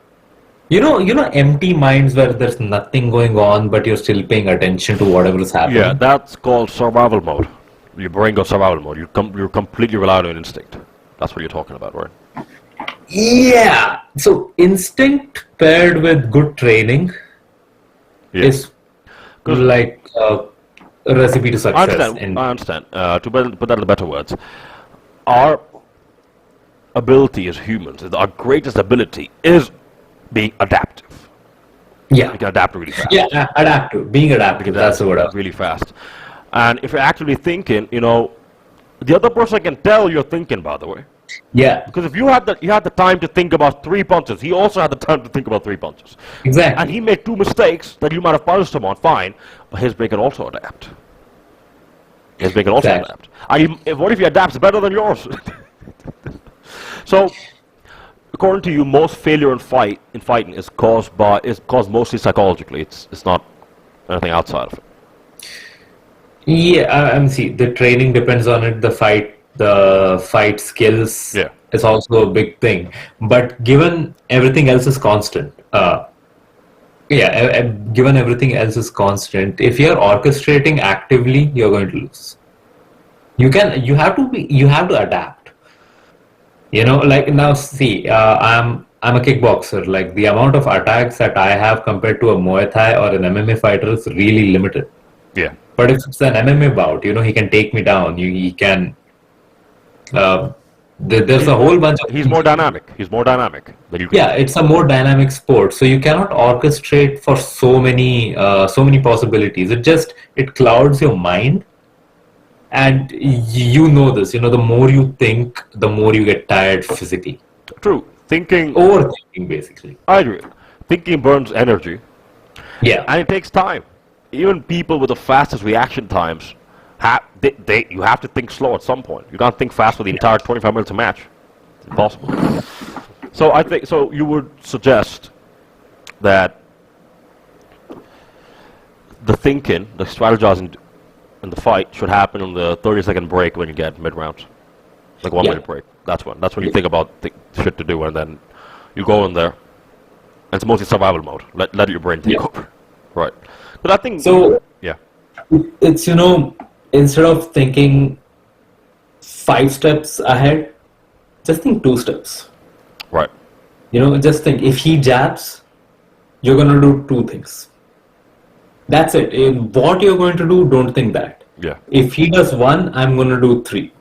Speaker 2: empty minds where there's nothing going on, but you're still paying attention to whatever is happening.
Speaker 1: Yeah, that's called survival mode. Your brain goes survival mode. You're completely reliant on instinct. That's what you're talking about, right?
Speaker 2: Yeah. So instinct paired with good training is like a recipe to success.
Speaker 1: I understand. To put that in better words, our ability as humans, our greatest ability is being adaptive.
Speaker 2: Yeah.
Speaker 1: We can adapt really fast.
Speaker 2: Yeah, adaptive. Being adaptive, that's the word.
Speaker 1: Really fast. And if you're actively thinking, the other person can tell you're thinking, by the way.
Speaker 2: Yeah.
Speaker 1: Because if you had the time to think about 3 punches, he also had the time to think about 3 punches.
Speaker 2: Exactly.
Speaker 1: And he made 2 mistakes that you might have punished him on, fine, but his brain can also adapt. His brain can also adapt. What if he adapts better than yours? So, according to you, most failure in fighting is caused mostly psychologically. It's not anything outside of it.
Speaker 2: Yeah, see, the training depends on it. The fight skills is also a big thing. But given everything else is constant, given everything else is constant, if you're orchestrating actively, you're going to lose. You have to adapt. Like now, see, I'm a kickboxer. Like the amount of attacks that I have compared to a Muay Thai or an MMA fighter is really limited.
Speaker 1: Yeah.
Speaker 2: But if it's an MMA bout, he can take me down. He can. There's a whole bunch of.
Speaker 1: He's more dynamic. He's more dynamic than you can.
Speaker 2: Yeah, it's a more dynamic sport, so you cannot orchestrate for so many possibilities. It clouds your mind, and this. The more you think, the more you get tired physically.
Speaker 1: True.
Speaker 2: Overthinking, basically.
Speaker 1: I agree. Thinking burns energy.
Speaker 2: Yeah.
Speaker 1: And it takes time. Even people with the fastest reaction times, you have to think slow at some point. You can't think fast for the entire 25 minutes of match. It's impossible. So I think you would suggest that the thinking, the strategizing in the fight should happen on the 30-second break when you get mid-round. Like 1 minute break. That's when you think about shit to do, and then you go in there. It's mostly survival mode. Let your brain take over. Right. But I think
Speaker 2: so.
Speaker 1: Yeah.
Speaker 2: It's instead of thinking 5 steps ahead, just think 2 steps.
Speaker 1: Right.
Speaker 2: Just think if he jabs, you're gonna do 2 things. That's it. What you're going to do, don't think that.
Speaker 1: Yeah.
Speaker 2: If he does 1, I'm gonna do 3.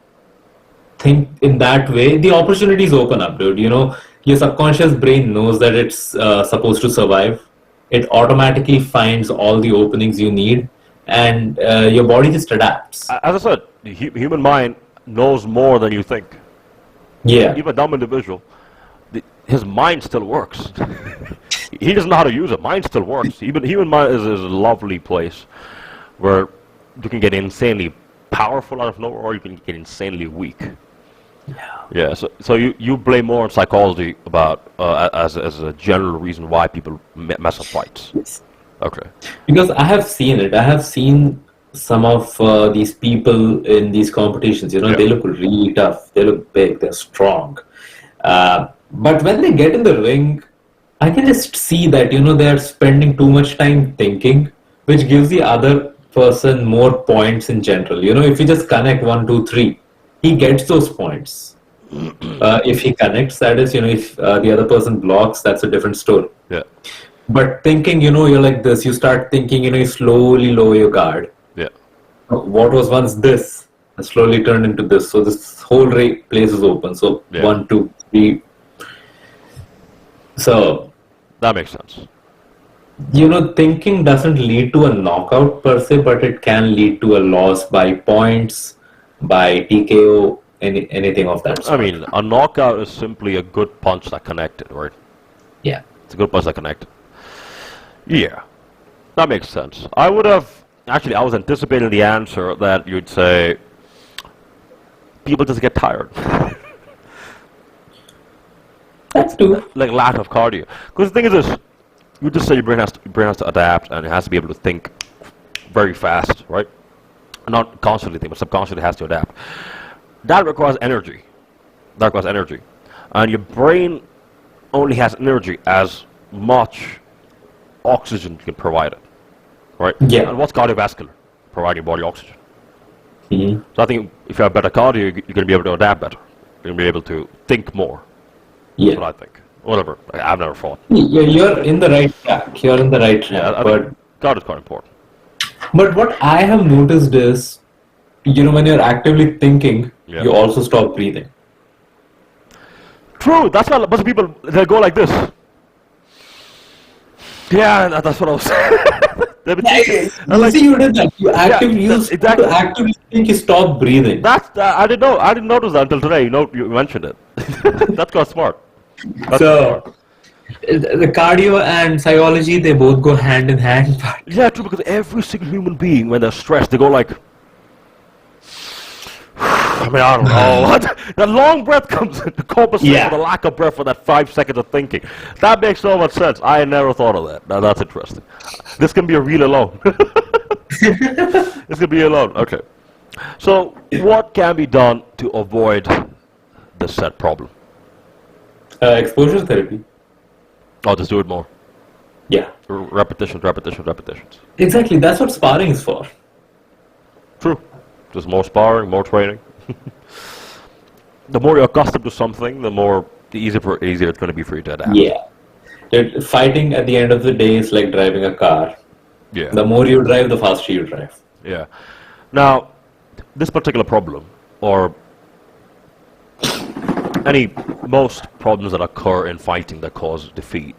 Speaker 2: Think in that way. The opportunities open up, dude. Your subconscious brain knows that it's supposed to survive. It automatically finds all the openings you need, and your body just adapts.
Speaker 1: As I said, the human mind knows more than you think.
Speaker 2: Yeah.
Speaker 1: Even a dumb individual, his mind still works. He doesn't know how to use it. Mind still works. Human mind is a lovely place where you can get insanely powerful out of nowhere, or you can get insanely weak. Yeah. So you blame more on psychology about as a general reason why people mess up fights.
Speaker 2: Yes.
Speaker 1: Okay.
Speaker 2: Because I have seen it. I have seen some of these people in these competitions,
Speaker 1: Yeah.
Speaker 2: they look really tough. They look big. They're strong. But when they get in the ring, I can just see that, they're spending too much time thinking, which gives the other person more points in general. If you just connect one, two, three, he gets those points. If he connects, that is, if the other person blocks, that's a different story.
Speaker 1: Yeah.
Speaker 2: But thinking, you're like this, you start thinking, you slowly lower your guard.
Speaker 1: Yeah.
Speaker 2: What was once this has slowly turned into this. So this whole place is open. So
Speaker 1: Yeah.
Speaker 2: 1, 2, 3. So,
Speaker 1: That makes sense.
Speaker 2: thinking doesn't lead to a knockout per se, but it can lead to a loss by points, by TKO, anything of that
Speaker 1: I
Speaker 2: sort.
Speaker 1: mean, a knockout is simply a good punch that connected, right?
Speaker 2: Yeah.
Speaker 1: It's a good punch that connected. Yeah. That makes sense. I would have actually. I was anticipating the answer that you'd say people just get tired,
Speaker 2: That's true.
Speaker 1: like lack of cardio. Because the thing is this: you just say your brain has to adapt and it has to be able to think very fast, right? Not consciously think, but subconsciously has to adapt. That requires energy. That requires energy, and your brain only has energy as much oxygen you can provide it, right?
Speaker 2: Yeah.
Speaker 1: And what's cardiovascular? Provide your body oxygen.
Speaker 2: Mhm.
Speaker 1: So I think if you have better cardio, you're going to be able to adapt better. You're going to be able to think more. That's
Speaker 2: Yeah.
Speaker 1: what I think. Whatever. I've never fought.
Speaker 2: You're in the right track. You're in the right track.
Speaker 1: Yeah, I
Speaker 2: but
Speaker 1: think cardio is quite important.
Speaker 2: what I have noticed is, when you're actively thinking,
Speaker 1: Yeah.
Speaker 2: you also stop breathing.
Speaker 1: True. That's why a bunch of people they go like this. Yeah, that's what I was saying. They've been thinking. I'm
Speaker 2: You
Speaker 1: like,
Speaker 2: see, you did that. You actively
Speaker 1: that's
Speaker 2: use
Speaker 1: exactly.
Speaker 2: to actively think. You stop breathing.
Speaker 1: That's I didn't know. I didn't notice that until today. You mentioned it. That's quite smart. That's smart.
Speaker 2: So the cardio and psychology, they both go hand in hand. But
Speaker 1: Yeah, true. Because every single human being, when they're stressed, they go like. I mean, I don't know. That long breath comes in to compensate
Speaker 2: Yeah.
Speaker 1: for the lack of breath for that 5 seconds of thinking. That makes so much sense. I had never thought of that. Now that's interesting. This can be a reel alone. This can be alone. Okay. So, what can be done to avoid the said problem?
Speaker 2: exposure therapy.
Speaker 1: Oh, just do it more.
Speaker 2: Yeah,
Speaker 1: Repetitions, repetitions, repetitions.
Speaker 2: exactly. That's what sparring is for.
Speaker 1: True. Just more sparring, more training. The more you're accustomed to something, the easier it's going to be for you to adapt.
Speaker 2: Yeah. Fighting at the end of the day is like driving a car.
Speaker 1: Yeah.
Speaker 2: The more you drive, the faster you drive.
Speaker 1: Yeah. Now, this particular problem, or most problems that occur in fighting that cause defeat,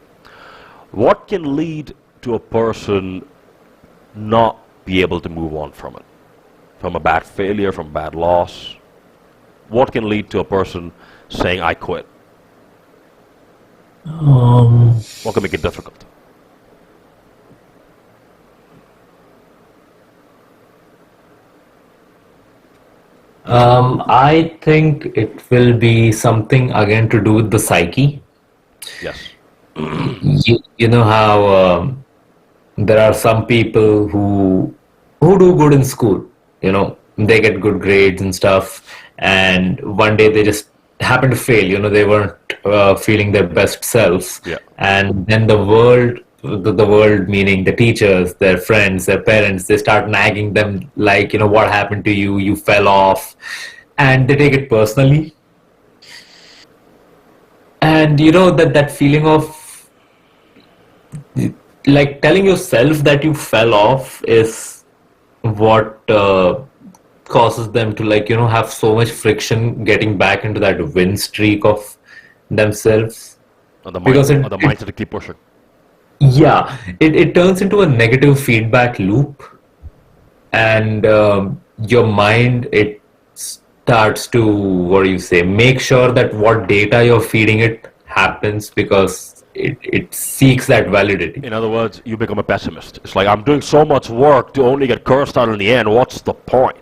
Speaker 1: what can lead to a person not be able to move on from it? From a bad failure, from a bad loss? What can lead to a person saying, I quit? What can make it difficult?
Speaker 2: I think it will be something again to do with the psyche.
Speaker 1: Yes.
Speaker 2: You know how there are some people who do good in school. They get good grades and stuff, and one day they just happen to fail. They weren't feeling their best selves,
Speaker 1: Yeah.
Speaker 2: and then the world meaning the teachers, their friends, their parents, they start nagging them like, what happened to you? You fell off, and they take it personally. And that feeling of like telling yourself that you fell off is what causes them to have so much friction getting back into that win streak of themselves.
Speaker 1: Or the
Speaker 2: Because
Speaker 1: mindset to keep pushing.
Speaker 2: yeah, it turns into a negative feedback loop, and your mind, it starts to, what do you say, make sure that what data you're feeding it happens, because it seeks that validity.
Speaker 1: In other words, you become a pessimist. It's like, I'm doing so much work to only get cursed out in the end. What's the point?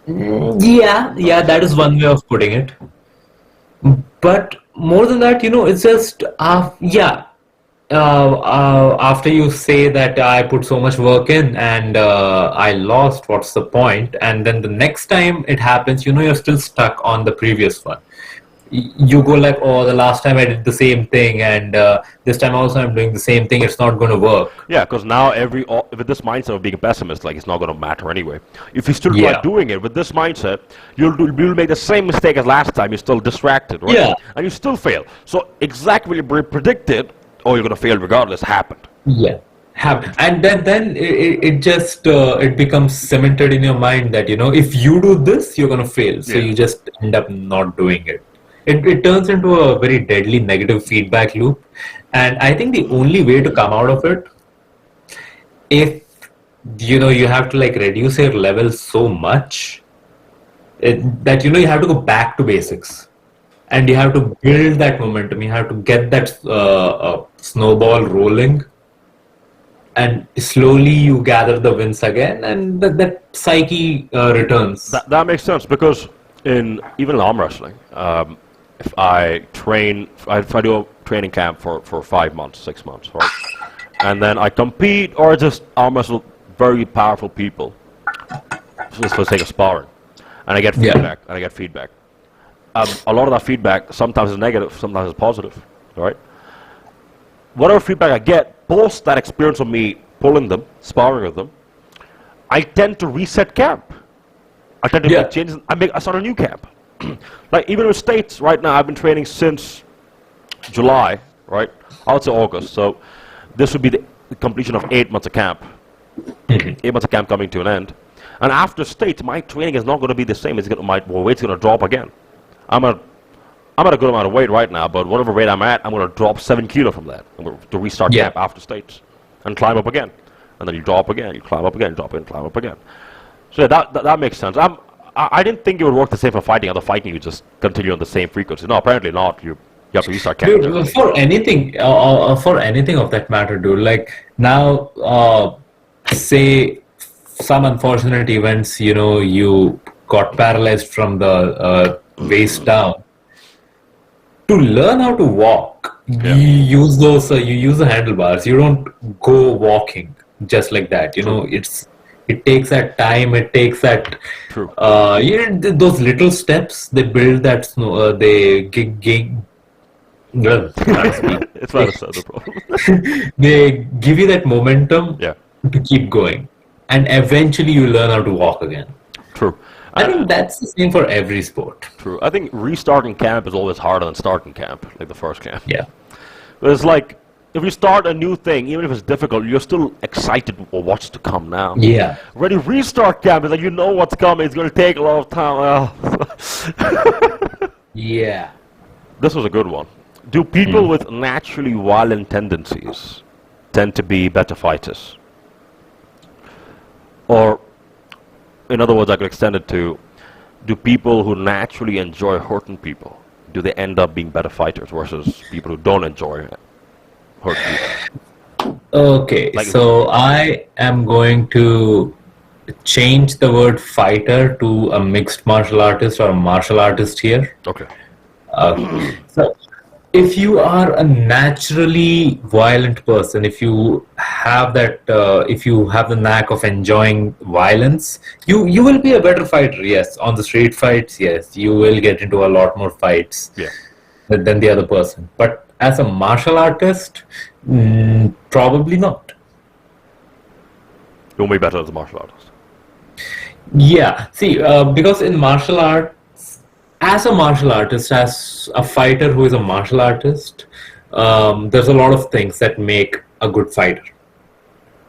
Speaker 2: Yeah, that is one way of putting it. But more than that, it's just, yeah, After you say that I put so much work in and I lost, what's the point? And then the next time it happens, you're still stuck on the previous one. You go like, oh, the last time I did the same thing, and this time also I'm doing the same thing. It's not going to work.
Speaker 1: Yeah, because now with this mindset of being a pessimist, like it's not going to matter anyway. If you still try
Speaker 2: Yeah.
Speaker 1: doing it with this mindset, you'll make the same mistake as last time. You're still distracted, right?
Speaker 2: Yeah.
Speaker 1: And you still fail. So exactly what you predicted, oh, you're going to fail regardless, happened.
Speaker 2: Yeah. And then it just it becomes cemented in your mind that if you do this, you're going to fail. So
Speaker 1: Yeah.
Speaker 2: you just end up not doing it. It turns into a very deadly negative feedback loop. And I think the only way to come out of it, if you have to like reduce your level so much that you have to go back to basics, and you have to build that momentum. You have to get that snowball rolling, and slowly you gather the wins again, and that psyche returns.
Speaker 1: That makes sense because in even arm wrestling, if I do a training camp for 5 months, 6 months, right, and then I compete or just arm wrestle very powerful people, just for the sake of sparring, and I get feedback, a lot of that feedback sometimes is negative, sometimes is positive, right? Whatever feedback I get, post that experience of me pulling them, sparring with them, I tend to reset camp. I tend to make changes. I start a new camp. Like even with States right now, I've been training since July, right? I would say August. So this would be the completion of 8 months of camp. 8 months of camp coming to an end. And after States, my training is not going to be the same. My weight's going to drop again. I'm at a good amount of weight right now, but whatever weight I'm at, I'm going to drop 7 kilo from that. I'm going to restart camp after States and climb up again. And then you drop again, you climb up again, drop in, climb up again. So yeah, that makes sense. I didn't think it would work the same for fighting. Other fighting, you just continue on the same frequency. No, apparently not. You have to restart camp.
Speaker 2: Dude, for anything of that matter, dude. Like now, say some unfortunate events, you got paralyzed from the waist down. To learn how to walk, you use you use the handlebars. You don't go walking just like that. It takes that time. It takes that.
Speaker 1: True.
Speaker 2: Those little steps they build that snow.
Speaker 1: It's not a problem.
Speaker 2: They give you that momentum
Speaker 1: Yeah.
Speaker 2: to keep going, and eventually you learn how to walk again.
Speaker 1: True.
Speaker 2: I think that's the same for every sport.
Speaker 1: True. I think restarting camp is always harder than starting camp, like the first camp.
Speaker 2: Yeah.
Speaker 1: But it's like, if you start a new thing, even if it's difficult, you're still excited for what's to come now.
Speaker 2: Yeah.
Speaker 1: When you restart camp, it's like you know what's coming. It's going to take a lot of time.
Speaker 2: Yeah.
Speaker 1: This was a good one. Do people with naturally violent tendencies tend to be better fighters? Or, in other words, I could extend it to, do people who naturally enjoy hurting people, do they end up being better fighters versus people who don't enjoy hurting people?
Speaker 2: Okay, so I am going to change the word fighter to a mixed martial artist or a martial artist here.
Speaker 1: Okay.
Speaker 2: So, if you are a naturally violent person, if you have that, if you have the knack of enjoying violence, you will be a better fighter. Yes, on the street fights, yes, you will get into a lot more fights than the other person. But as a martial artist, probably not.
Speaker 1: You'll be better as a martial artist.
Speaker 2: Yeah, see, because in martial arts, as a martial artist, as a fighter who is a martial artist, there's a lot of things that make a good fighter.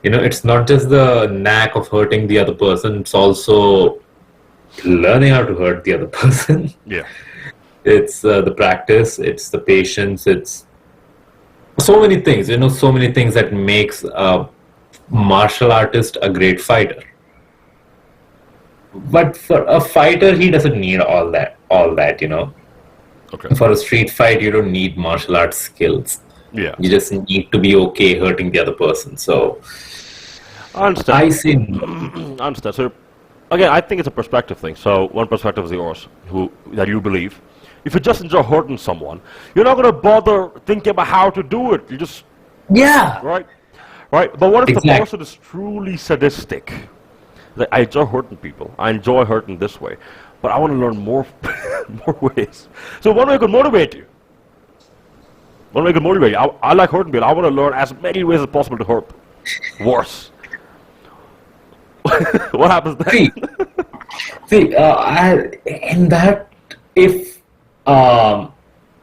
Speaker 2: It's not just the knack of hurting the other person, it's also learning how to hurt the other person.
Speaker 1: Yeah.
Speaker 2: It's the practice, it's the patience, it's so many things, so many things that makes a martial artist a great fighter. But for a fighter, he doesn't need all that.
Speaker 1: Okay.
Speaker 2: For a street fight, you don't need martial arts skills.
Speaker 1: Yeah.
Speaker 2: You just need to be okay hurting the other person. So,
Speaker 1: I understand.
Speaker 2: I see.
Speaker 1: I understand. So, again, I think it's a perspective thing. So, one perspective is yours, that you believe. If you just enjoy hurting someone, you're not going to bother thinking about how to do it. You just
Speaker 2: Yeah,
Speaker 1: right? Right? But what if the
Speaker 2: exactly.
Speaker 1: person is truly sadistic? Like, I enjoy hurting people. I enjoy hurting this way, but I want to learn more, more ways. So one way could motivate you. One way could motivate you. I like hurting people. I want to learn as many ways as possible to hurt. Worse. What happens then?
Speaker 2: See, in that, if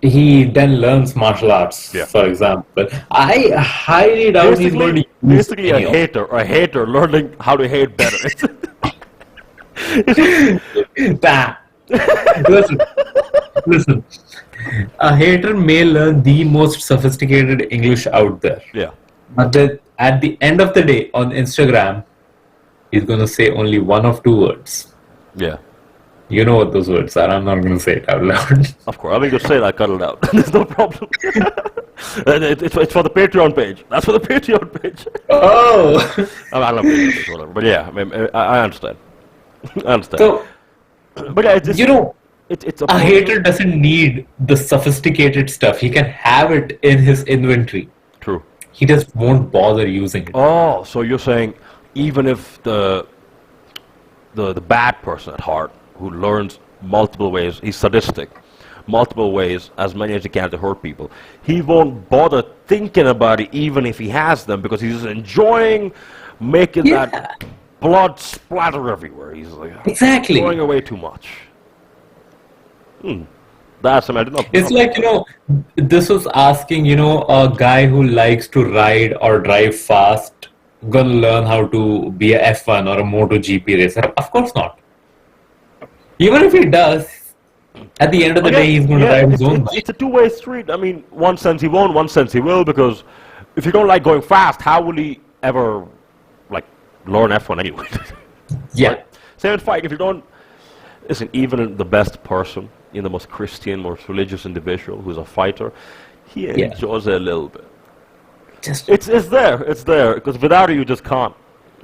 Speaker 2: he then learns martial arts,
Speaker 1: Yeah.
Speaker 2: for example, I highly doubt he's going
Speaker 1: Basically,
Speaker 2: to use
Speaker 1: basically
Speaker 2: any of
Speaker 1: a hater learning how to hate better.
Speaker 2: that. Listen, listen. A hater may learn the most sophisticated English out there,
Speaker 1: Yeah,
Speaker 2: but then at the end of the day, on Instagram, he's going to say only one of two words.
Speaker 1: yeah.
Speaker 2: You know what those words are. I'm not going to say it out loud.
Speaker 1: Of course. I mean, just say that, cut it out. There's no problem. And it's for the Patreon page. That's for the Patreon page.
Speaker 2: Oh!
Speaker 1: I don't know Patreon, whatever. But yeah, I mean, I understand. I understand.
Speaker 2: So,
Speaker 1: But yeah, it's just,
Speaker 2: you know,
Speaker 1: it's
Speaker 2: a hater doesn't need the sophisticated stuff. He can have it in his inventory.
Speaker 1: True.
Speaker 2: He just won't bother using it.
Speaker 1: Oh, so you're saying even if the bad person at heart who learns multiple ways, he's sadistic, multiple ways, as many as he can to hurt people, he won't bother thinking about it even if he has them because he's enjoying making
Speaker 2: Yeah.
Speaker 1: that blood splatter everywhere. He's like
Speaker 2: Exactly.
Speaker 1: throwing away too much. That's something I did not.
Speaker 2: It's like, this was asking, a guy who likes to ride or drive fast, gonna learn how to be a F1 or a MotoGP racer. Of course not. Even if he does, at the end of the day, he's going to ride his own bike.
Speaker 1: It's a two-way street. I mean, one sense he won't, one sense he will, because if you don't like going fast, how will he ever, like, learn F1 anyway?
Speaker 2: Yeah.
Speaker 1: Right? Same in fight. If you don't, listen, even the best person, the most Christian, most religious individual who's a fighter, he enjoys it a little bit. It's there, because without it, you just can't.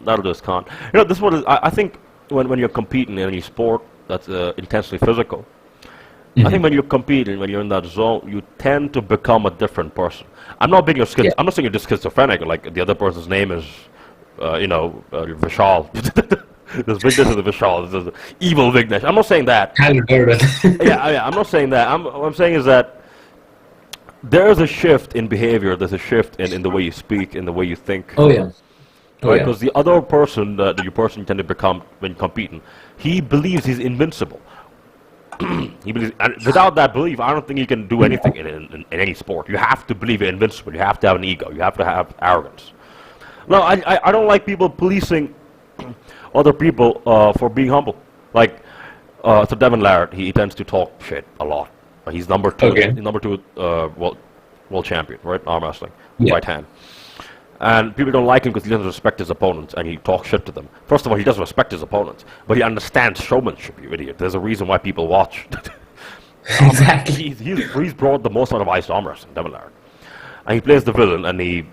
Speaker 1: That just can't. This one is, I think when you're competing in any sport that's intensely physical, I think when you compete and when you're in that zone, you tend to become a different person. I'm not being I'm not saying you're just schizophrenic, like the other person's name is, Vishal. There's Vignesh and the Vishal. There's evil Vignesh. I'm not saying that. yeah, I'm not saying that. What I'm saying is that there is a shift in behavior. There's a shift in the way you speak, in the way you think.
Speaker 2: Oh, yeah.
Speaker 1: Right? Because the other person, the person you tend to become when competing, he believes he's invincible. He believes, and without that belief, I don't think you can do anything in any sport. You have to believe you're invincible. You have to have an ego. You have to have arrogance. No, I don't like people policing other people for being humble. Like, so Devin Laird, he tends to talk shit a lot. He's number two.
Speaker 2: Okay.
Speaker 1: He's number two world champion, right? Arm wrestling,
Speaker 2: Yeah.
Speaker 1: right hand. And people don't like him because he doesn't respect his opponents and he talks shit to them. First of all, he doesn't respect his opponents, but he understands showmanship, you idiot. There's a reason why people watch.
Speaker 2: Exactly.
Speaker 1: He's brought the most out of ice arm wrestling, Devin Laird. And he plays the villain and he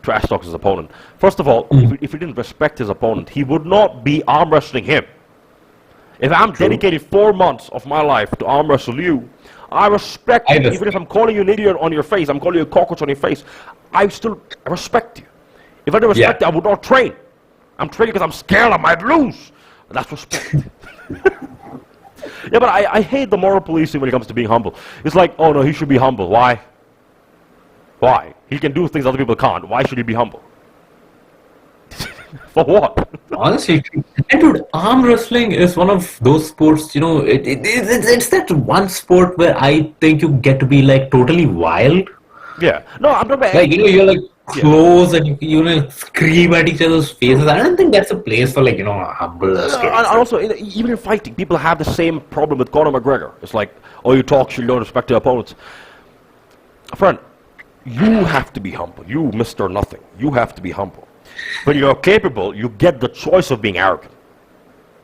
Speaker 1: trash talks his opponent. First of all, if he didn't respect his opponent, he would not be arm wrestling him. If I'm dedicating 4 months of my life to arm wrestle you, I respect you. Even if I'm calling you an idiot on your face, I'm calling you a cockroach on your face, I still respect you. If I didn't respect you, I would not train. I'm training because I'm scared I might lose. That's respect. Yeah, but I hate the moral policing when it comes to being humble. It's like, oh no, he should be humble. Why? Why? He can do things other people can't. Why should he be humble? For what?
Speaker 2: Honestly, and dude, arm wrestling is one of those sports, it's that one sport where I think you get to be like totally wild.
Speaker 1: Yeah. No, I'm not bad.
Speaker 2: Like, you're like close and you scream at each other's faces. I don't think that's a place for humble.
Speaker 1: And also, even in fighting, people have the same problem with Conor McGregor. It's like, oh, you talk shit, you don't respect your opponents. Friend, you have to be humble. You, Mr. Nothing. You have to be humble. When you're capable, you get the choice of being arrogant.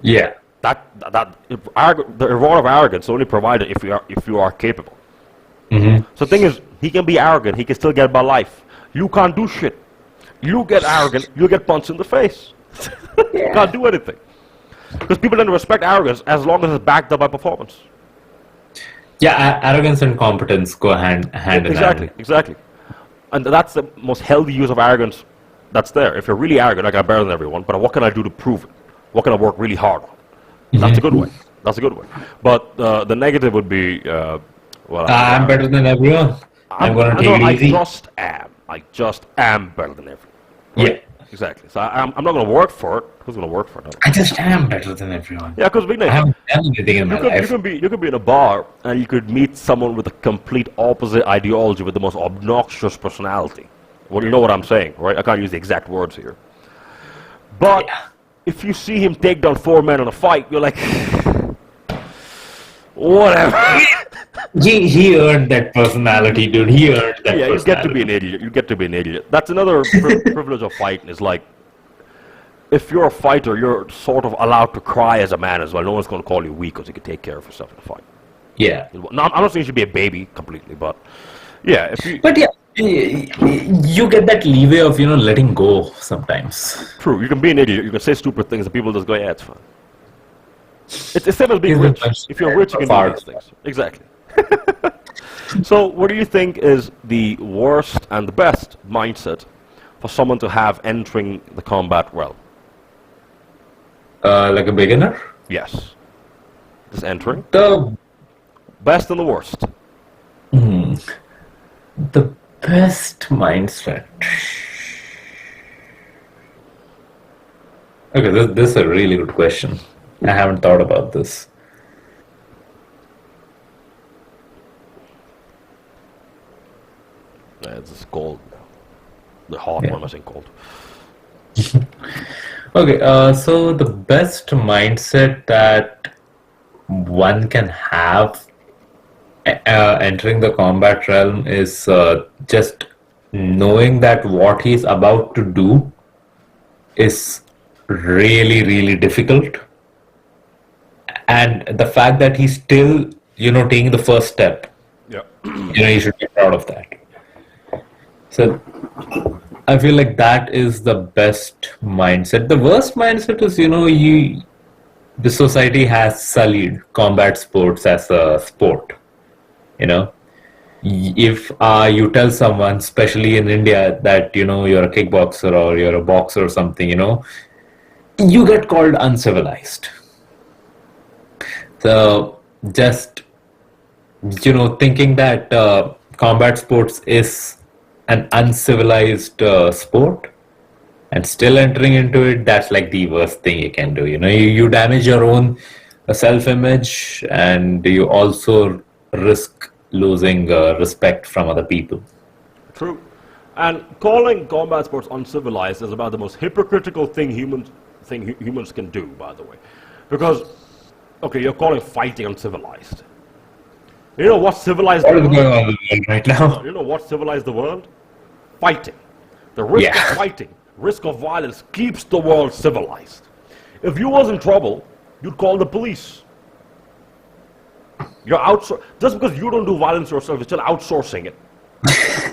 Speaker 2: Yeah.
Speaker 1: The reward of arrogance is only provided if you are capable.
Speaker 2: Mm-hmm.
Speaker 1: So the thing is, he can be arrogant, he can still get by life. You can't do shit. You get arrogant, you get punched in the face. You can't do anything. Because people don't respect arrogance as long as it's backed up by performance.
Speaker 2: Yeah, arrogance and competence go hand in hand.
Speaker 1: Exactly. And that's the most healthy use of arrogance that's there. If you're really arrogant, like I'm better than everyone, but what can I do to prove it? What can I work really hard on? That's a good way. That's a good way. But the negative would be, well,
Speaker 2: I'm better than everyone. I'm going to take it easy.
Speaker 1: I just am better than everyone.
Speaker 2: Yeah.
Speaker 1: Right? Exactly. So I'm not going to work for it. Who's going to work for it?
Speaker 2: I just am better than everyone.
Speaker 1: Yeah, because
Speaker 2: I haven't done anything in my life.
Speaker 1: you could be in a bar and you could meet someone with a complete opposite ideology with the most obnoxious personality. Well, you know what I'm saying, right? I can't use the exact words here. But if you see him take down 4 men in a fight, you're like, whatever.
Speaker 2: He earned that personality, dude. He earned that personality.
Speaker 1: You get to be an idiot. You get to be an idiot. That's another privilege of fighting, is like, if you're a fighter, you're sort of allowed to cry as a man as well. No one's going to call you weak because you can take care of yourself in a fight.
Speaker 2: Yeah.
Speaker 1: No, I'm not saying you should be a baby completely, but yeah. If you,
Speaker 2: But yeah, you get that leeway of, letting go sometimes.
Speaker 1: True, you can be an idiot. You can say stupid things and people just go, yeah, it's fine. It's the same as being rich. If you're rich, you can do these things. Exactly. So what do you think is the worst and the best mindset for someone to have entering the combat realm?
Speaker 2: Like a beginner?
Speaker 1: Yes. Just entering.
Speaker 2: The
Speaker 1: Best and the worst.
Speaker 2: the best mindset. Okay, this is a really good question. I haven't thought about this.
Speaker 1: It's just cold. The hot one, I think cold.
Speaker 2: Okay, so the best mindset that one can have entering the combat realm is just knowing that what he's about to do is really, really difficult. And the fact that he's still, taking the first step,
Speaker 1: Yeah.
Speaker 2: you should be proud of that. So I feel like that is the best mindset. The worst mindset is, the society has sullied combat sports as a sport. If you tell someone, especially in India, that, you're a kickboxer or you're a boxer or something, you get called uncivilized. So just, thinking that combat sports is an uncivilized sport and still entering into it, that's like the worst thing you can do. You damage your own self-image, and you also risk losing respect from other people.
Speaker 1: True. And calling combat sports uncivilized is about the most hypocritical thing humans can do, by the way. Because, okay, you're calling fighting uncivilized. You know what civilized
Speaker 2: What
Speaker 1: the
Speaker 2: is
Speaker 1: world?
Speaker 2: going on in the world right now?
Speaker 1: You know what civilized the world? Fighting. The risk of fighting, risk of violence keeps the world civilized. If you was in trouble, you'd call the police. You're just because you don't do violence yourself, you're still outsourcing it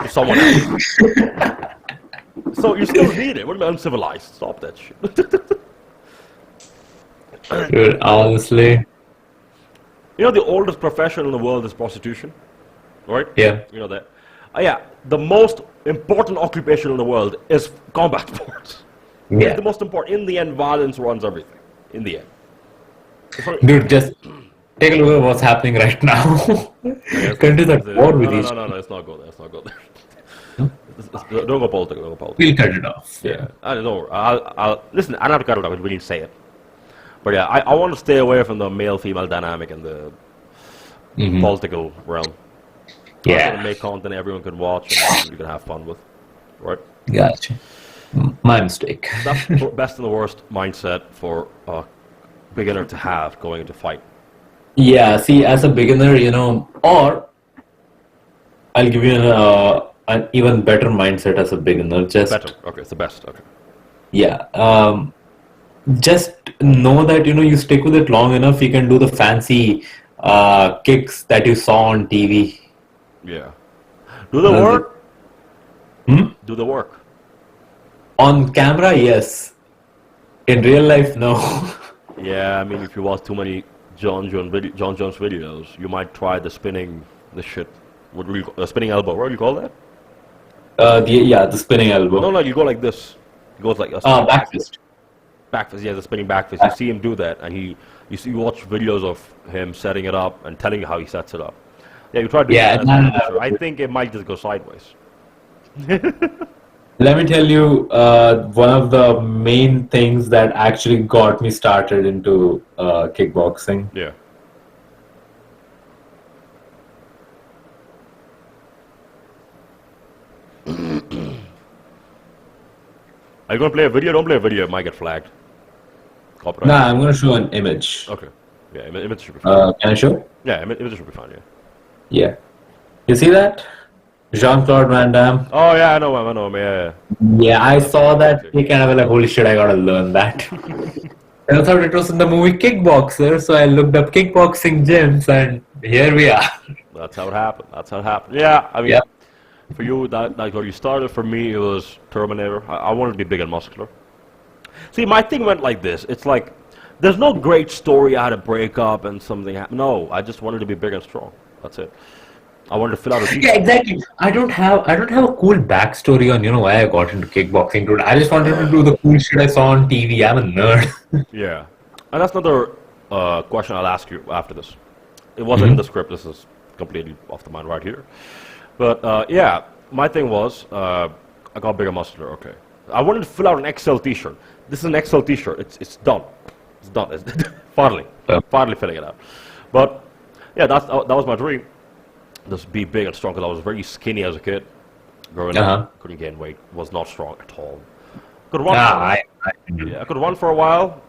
Speaker 1: to someone else. So you still need it. We're uncivilized. Stop that shit.
Speaker 2: Dude, honestly.
Speaker 1: The oldest profession in the world is prostitution, right?
Speaker 2: Yeah.
Speaker 1: You know that. Yeah, the most important occupation in the world is combat sports.
Speaker 2: Yeah.
Speaker 1: It's the most important. In the end, violence runs everything. In the end.
Speaker 2: Dude, just take a look at what's happening right now. Countries are at war with each other.
Speaker 1: No, let's not go there. Let's not go there. Don't go political. Don't go political.
Speaker 2: We'll cut it off.
Speaker 1: Yeah. I don't know. I'll listen. I don't have to cut it off. We need to say it. But yeah, I want to stay away from the male-female dynamic in the political realm. I want to make content everyone can watch and you can have fun with. Right?
Speaker 2: Gotcha. My mistake.
Speaker 1: That's the best and the worst mindset for a beginner to have going into fight.
Speaker 2: Yeah, see, as a beginner, or I'll give you an even better mindset as a beginner. Just
Speaker 1: better. Okay, it's the best. Okay.
Speaker 2: Yeah. Just know that you stick with it long enough, you can do the fancy kicks that you saw on TV.
Speaker 1: Yeah. Do the work. Do the work.
Speaker 2: On camera, yes. In real life, no.
Speaker 1: Yeah, I mean, if you watch too many John Jones videos, you might try the spinning elbow. What do you call that?
Speaker 2: The spinning elbow.
Speaker 1: No, you go like this. He goes like a
Speaker 2: Back fist.
Speaker 1: back fist. Yeah, the spinning back fist. You
Speaker 2: Back-
Speaker 1: see him do that, and you watch videos of him setting it up and telling you how he sets it up. Yeah, you try to do
Speaker 2: Yeah,
Speaker 1: that as an amateur. I think it might just go sideways.
Speaker 2: let me tell you, one of the main things that actually got me started into kickboxing.
Speaker 1: Yeah. Are you gonna play a video? Don't play a video. It might get flagged. Copyright.
Speaker 2: Nah, I'm gonna show an image.
Speaker 1: Okay. Yeah, image should be fine.
Speaker 2: Can I show?
Speaker 1: Yeah, image should be fine. Yeah.
Speaker 2: Yeah. You see that? Jean-Claude Van Damme.
Speaker 1: Oh yeah, I know him. Yeah.
Speaker 2: Yeah, I saw that kick and I was like, holy shit, I gotta learn that. And I thought it was in the movie Kickboxer, so I looked up kickboxing gyms and here we are.
Speaker 1: That's how it happened. Yeah, I mean,
Speaker 2: Yeah.
Speaker 1: for you, that like where you started. For me, it was Terminator. I wanted to be big and muscular. See, my thing went like this. It's like there's no great story. I had to break up and something happened. No, I just wanted to be big and strong. That's it. I wanted to fill out a
Speaker 2: Yeah, exactly. I don't have a cool backstory on why I got into kickboxing, dude. I just wanted to do the cool shit I saw on TV. I'm a nerd.
Speaker 1: Yeah, and that's another question I'll ask you after this. It wasn't in the script. This is completely off the mind right here. But yeah, my thing was I got bigger muscular. Okay, I wanted to fill out an XL T-shirt. This is an XL T-shirt. It's done. It's done. It's finally, finally filling it out. But yeah, that was my dream. Just be big and strong because I was very skinny as a kid. Growing up, couldn't gain weight. Was not strong at all. Could run. I could run for a while.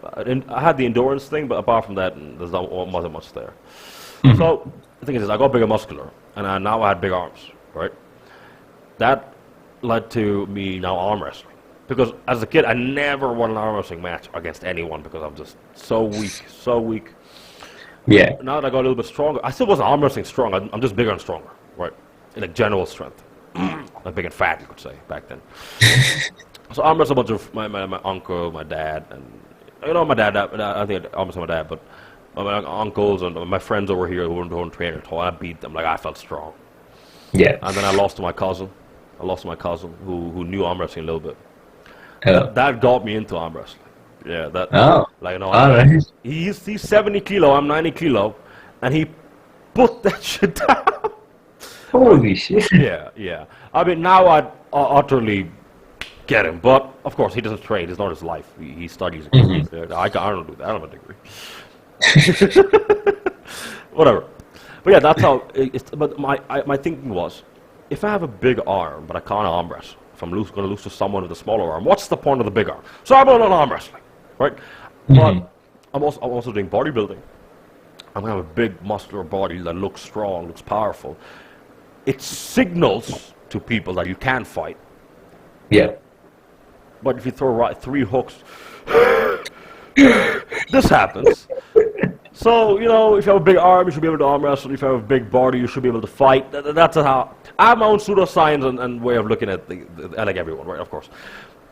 Speaker 1: I had the endurance thing, but apart from that, there's wasn't much there. So the thing is, I got bigger muscular, and now I had big arms. Right. That led to me now arm wrestling. Because as a kid, I never won an arm wrestling match against anyone because I'm just so weak.
Speaker 2: Yeah.
Speaker 1: Now that I got a little bit stronger, I still wasn't arm wrestling strong. I'm just bigger and stronger, right? In like general strength, like big and fat, you could say back then. So I arm wrestled a bunch of my uncle, my dad, and my dad. I think I arm wrestled my dad, but my uncles and my friends over here who weren't training at all. I beat them. Like I felt strong.
Speaker 2: Yeah.
Speaker 1: And then I lost to my cousin. Who knew arm wrestling a little bit.
Speaker 2: Yeah.
Speaker 1: That got me into arm wrestling. Yeah, that.
Speaker 2: Oh.
Speaker 1: Like
Speaker 2: All right.
Speaker 1: He's 70 kilo, I'm 90 kilo, and he put that shit down.
Speaker 2: Holy shit.
Speaker 1: Yeah. I mean, now I'd utterly get him, but of course he doesn't train. It's not his life. He studies. I don't do that. I don't have a degree. Whatever. But yeah, that's how. But my thinking was, if I have a big arm but I can't arm wrestle, if I'm going to lose to someone with a smaller arm, what's the point of the big arm? So I'm on arm wrestling, right? But I'm also doing bodybuilding. I'm going to have a big muscular body that looks strong, looks powerful. It signals to people that you can fight.
Speaker 2: Yeah.
Speaker 1: But if you throw 3 hooks, this happens. So, if you have a big arm, you should be able to arm wrestle. If you have a big body, you should be able to fight. That's how I have my own pseudoscience and way of looking at like everyone, right? Of course.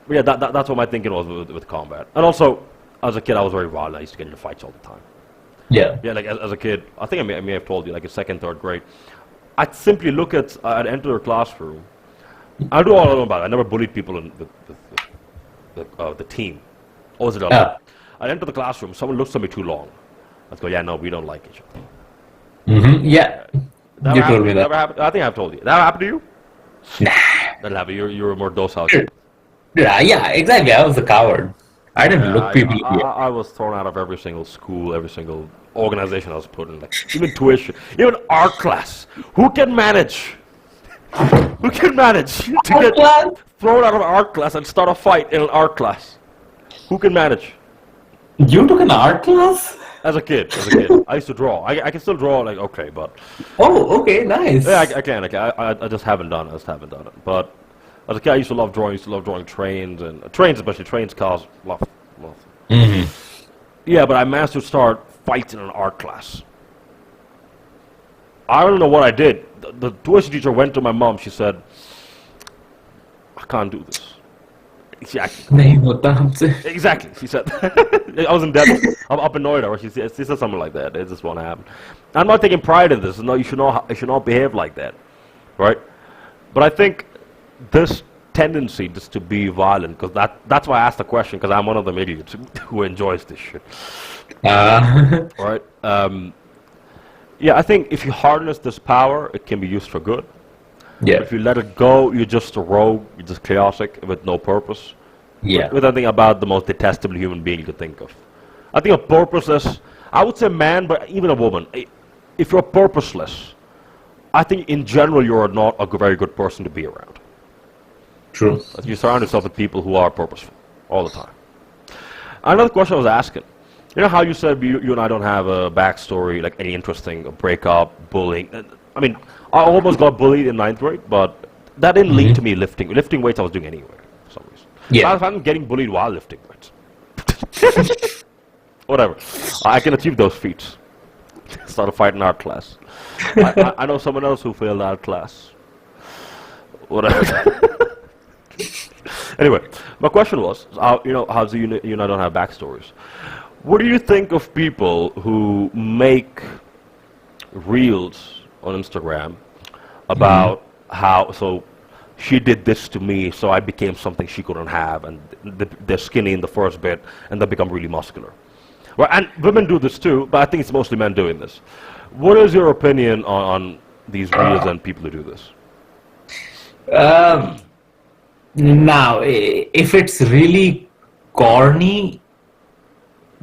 Speaker 1: But yeah, that's what my thinking was with combat. And also, as a kid, I was very wild. I used to get into fights all the time.
Speaker 2: Yeah.
Speaker 1: Yeah, like as a kid, I think I may have told you, like in 2nd, 3rd grade, I'd simply I'd enter their classroom. I'll do all I know about it. I never bullied people in the team. Always did that. I'd enter the classroom. Someone looks at me too long. I'd go, yeah, no, we don't like each other.
Speaker 2: Yeah. You told me that.
Speaker 1: Never happened. I think I've told you. That happened to you?
Speaker 2: Nah.
Speaker 1: That happened. You were more docile.
Speaker 2: Yeah, exactly. I was a coward. I didn't look people.
Speaker 1: I was thrown out of every single school, every single organization I was put in. Like, even tuition, even art class. Who can manage? Who can manage to get thrown out of art class and start a fight in an art class? Who can manage?
Speaker 2: You took an art class?
Speaker 1: As a kid, I used to draw. I can still draw, like, okay, but...
Speaker 2: Oh, okay, nice.
Speaker 1: Yeah, I can. I just haven't done it. But as a kid, I used to love drawing. I used to love drawing trains, and especially trains cause love. Yeah, but I managed to start fighting in an art class. I don't know what I did. The tuition teacher went to my mom. She said, I can't do this. Exactly. She said, I was in Denver. I'm up in Noida. She said something like that. It just won't happen. I'm not taking pride in this. No, you should not behave like that, right? But I think this tendency just to be violent, because that's why I asked the question, because I'm one of them idiots who enjoys this shit, right? Yeah, I think if you harness this power, it can be used for good.
Speaker 2: Yeah.
Speaker 1: If you let it go, you're just a rogue, you're just chaotic with no purpose.
Speaker 2: Yeah.
Speaker 1: With anything about the most detestable human being you could think of. I think a purposeless, I would say man, but even a woman, if you're purposeless, I think in general you're not a very good person to be around.
Speaker 2: True.
Speaker 1: You surround yourself with people who are purposeful all the time. Another question I was asking, you know how you said you and I don't have a backstory, like any interesting breakup, bullying. I mean, I almost got bullied in 9th grade, but that didn't lead to me lifting. Lifting weights I was doing anyway, for some reason.
Speaker 2: Yeah.
Speaker 1: So I'm getting bullied while lifting weights. Whatever. I can achieve those feats. Start a fight in art class. I know someone else who failed art class. Whatever. Anyway, my question was, you know, how do you and I don't have backstories? What do you think of people who make reels on Instagram about how, so she did this to me, so I became something she couldn't have, and they're skinny in the first bit, and they become really muscular. Well, and women do this too, but I think it's mostly men doing this. What is your opinion on these reels and people who do this?
Speaker 2: Now, if it's really corny,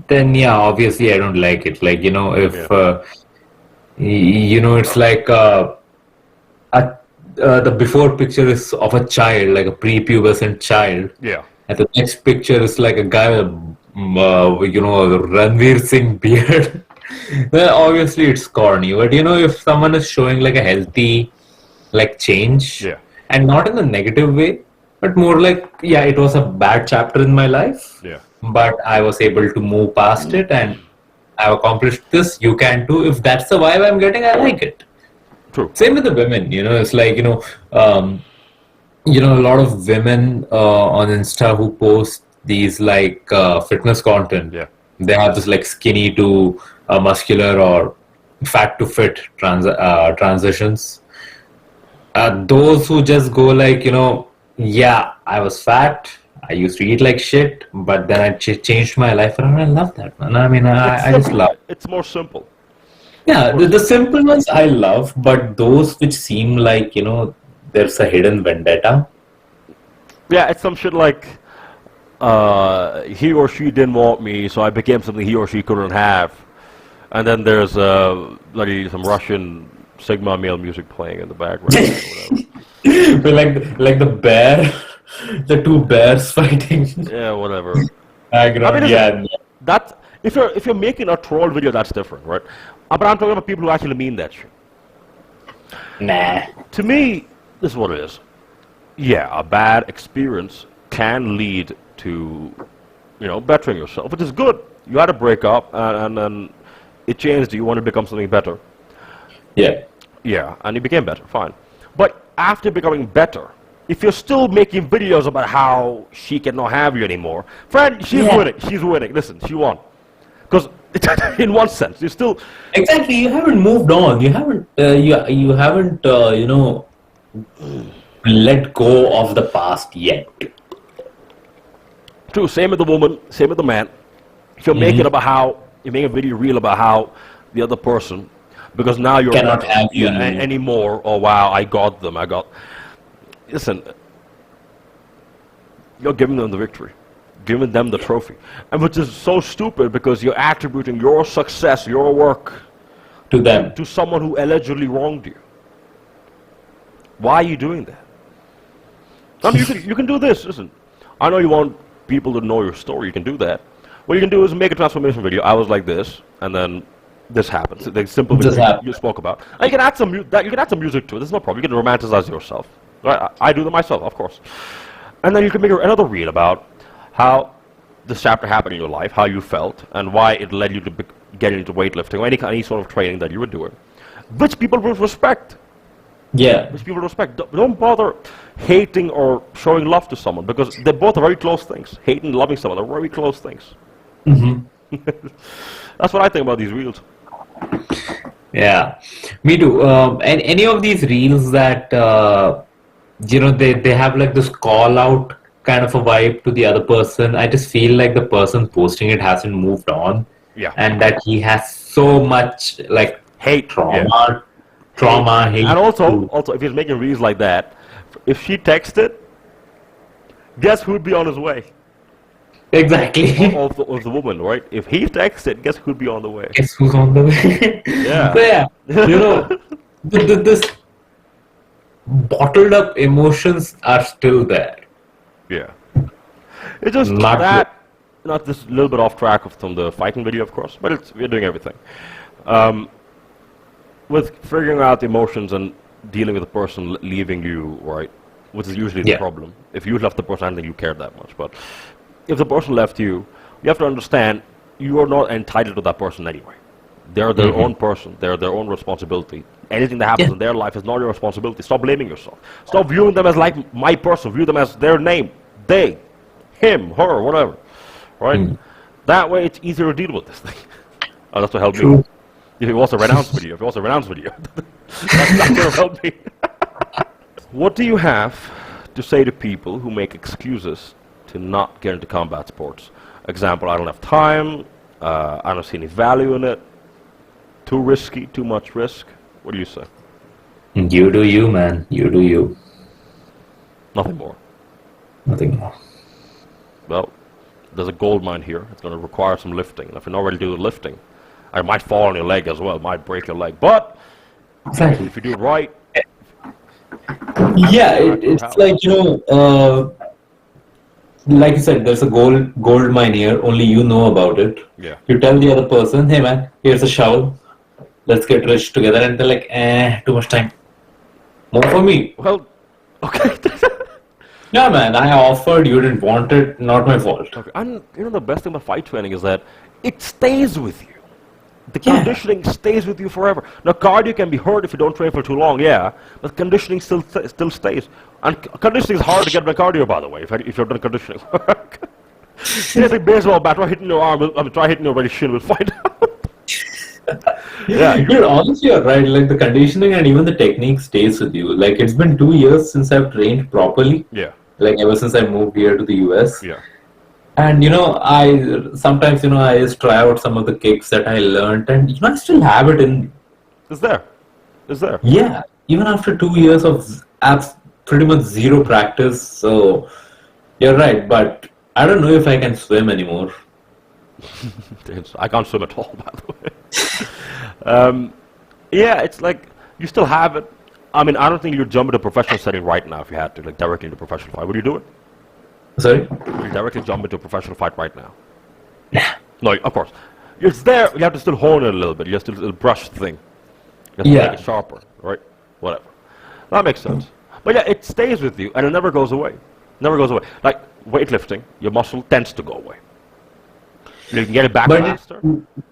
Speaker 2: then yeah, obviously I don't like it. Like, you know, if you know, it's like the before picture is of a child, like a prepubescent child.
Speaker 1: Yeah.
Speaker 2: And the next picture is like a guy with, you know, a Ranveer Singh beard. Well, obviously it's corny. But, you know, if someone is showing like a healthy, like change, and not in a negative way, but more like, yeah, it was a bad chapter in my life.
Speaker 1: Yeah.
Speaker 2: But I was able to move past it and I've accomplished this. You can too. If that's the vibe I'm getting, I like it.
Speaker 1: True.
Speaker 2: Same with the women, you know, it's like, you know, a lot of women on Insta who post these like fitness content.
Speaker 1: Yeah.
Speaker 2: They have this like skinny to muscular or fat to fit transitions. Those who just go like, you know, yeah, I was fat. I used to eat like shit, but then I changed my life around. I love that, man. I mean, I just love it.
Speaker 1: It's more simple.
Speaker 2: Yeah, the simple ones I love, but those which seem like, you know, there's a hidden vendetta.
Speaker 1: Yeah, it's some shit like he or she didn't want me, so I became something he or she couldn't have. And then there's bloody some Russian Sigma male music playing in the background or whatever.
Speaker 2: like the bear, the two bears fighting.
Speaker 1: Yeah, whatever.
Speaker 2: Background.
Speaker 1: I mean, that's if you're making a troll video, that's different, right? But I'm talking about people who actually mean that shit.
Speaker 2: Nah.
Speaker 1: To me, this is what it is. Yeah, a bad experience can lead to, you know, bettering yourself, which is good. You had to break up, and then it changed. You want to become something better.
Speaker 2: Yeah.
Speaker 1: Yeah, and you became better, fine. But after becoming better, if you're still making videos about how she cannot have you anymore, friend, she's winning. She's winning. Listen, she won. Because in one sense, you're still...
Speaker 2: Exactly, you haven't moved on. You haven't, you haven't, you know, let go of the past yet.
Speaker 1: True, same with the woman, same with the man. If you're making about how, you make a video reel about how the other person, because now you're
Speaker 2: cannot have you
Speaker 1: anymore, or wow, I got them, listen, you're giving them the victory, giving them the trophy, and which is so stupid because you're attributing your success, your work,
Speaker 2: to them,
Speaker 1: to someone who allegedly wronged you. Why are you doing that? I mean, you can do this. Listen, I know you want people to know your story. You can do that. What you can do is make a transformation video. I was like this, and then this happens. The simple video you spoke about. And you can add some music to it. There's no problem. You can romanticize yourself. Right? I do that myself, of course. And then you can make another reel about how this chapter happened in your life, how you felt, and why it led you to get into weightlifting or any sort of training that you were doing, which people will respect.
Speaker 2: Yeah.
Speaker 1: Which people respect. Don't bother hating or showing love to someone, because they're both very close things. Hating and loving someone are very close things. That's what I think about these reels.
Speaker 2: Yeah, me too. And any of these reels that they have like this call out kind of a vibe to the other person. I just feel like the person posting it hasn't moved on,
Speaker 1: Yeah.
Speaker 2: and that he has so much like
Speaker 1: Hate. Yeah.
Speaker 2: hate
Speaker 1: And also,
Speaker 2: to
Speaker 1: if he's making reels like that, if she texted, guess who'd be on his way?
Speaker 2: exactly.
Speaker 1: Of the woman, right? If he texted, guess who'd be on the way?
Speaker 2: Guess who's on the way?
Speaker 1: Yeah.
Speaker 2: So yeah, this bottled up emotions are still there.
Speaker 1: Yeah. It's just
Speaker 2: Not
Speaker 1: that, not this little bit off track from the fighting video, of course, but we're doing everything. With figuring out the emotions and dealing with the person leaving you, right, which is usually the
Speaker 2: Yeah.
Speaker 1: problem. If you left the person, I don't think you cared that much. But if the person left you, you have to understand you are not entitled to that person anyway. They're their own person. They're their own responsibility. Anything that happens
Speaker 2: Yeah.
Speaker 1: in their life is not your responsibility. Stop blaming yourself. Stop viewing them as like my person. View them as their name. They, him, her, whatever. Right? That way it's easier to deal with this thing. Oh, that's what helped me.
Speaker 2: True.
Speaker 1: If it was a renounce video, that's not going to help me. What do you have to say to people who make excuses to not get into combat sports? Example, I don't have time, I don't see any value in it, too risky, too much risk. What do you say?
Speaker 2: You do you, man. You do you.
Speaker 1: Nothing more.
Speaker 2: Nothing more.
Speaker 1: Well, there's a gold mine here. It's going to require some lifting. And if you're not ready to do the lifting, I might fall on your leg as well, might break your leg. But
Speaker 2: Exactly.
Speaker 1: if you do it right,
Speaker 2: Yeah, it's like like you said, there's a gold mine here. Only you know about it.
Speaker 1: yeah.
Speaker 2: You tell the other person, "Hey man, here's a shovel. Let's get rich together." And they're like, too much time. More for me.
Speaker 1: Well, okay.
Speaker 2: Yeah, man, I offered. You didn't want it. Not my fault.
Speaker 1: Okay. And the best thing about fight training is that it stays with you. The
Speaker 2: Yeah.
Speaker 1: conditioning stays with you forever. Now, cardio can be hurt if you don't train for too long, yeah, but conditioning still stays. And conditioning is hard to get by cardio, by the way, if you're done conditioning work. It's like baseball bat, try hitting your arm, try hitting your right shin, we'll find out. Yeah,
Speaker 2: Dude, honestly, you're right. Like the conditioning and even the technique stays with you. Like it's been 2 years since I've trained properly.
Speaker 1: yeah,
Speaker 2: Like ever since I moved here to the US.
Speaker 1: yeah.
Speaker 2: And I sometimes I just try out some of the kicks that I learned, and I still have it in.
Speaker 1: It's there. It's there.
Speaker 2: Yeah, even after 2 years of pretty much zero practice. So you're right, but I don't know if I can swim anymore.
Speaker 1: I can't swim at all, by the way. Yeah, it's like you still have it. I mean, I don't think you'd jump into a professional setting right now if you had to, like directly into a professional fight. Would you do it?
Speaker 2: Sorry?
Speaker 1: You directly jump into a professional fight right now? No, of course. It's there. You have to still hone it a little bit. You have to still brush the thing. You have to
Speaker 2: Yeah.
Speaker 1: make it sharper, right? Whatever. That makes sense. But yeah, it stays with you and it never goes away. Never goes away. Like weightlifting, your muscle tends to go away. You can get it back
Speaker 2: But
Speaker 1: faster.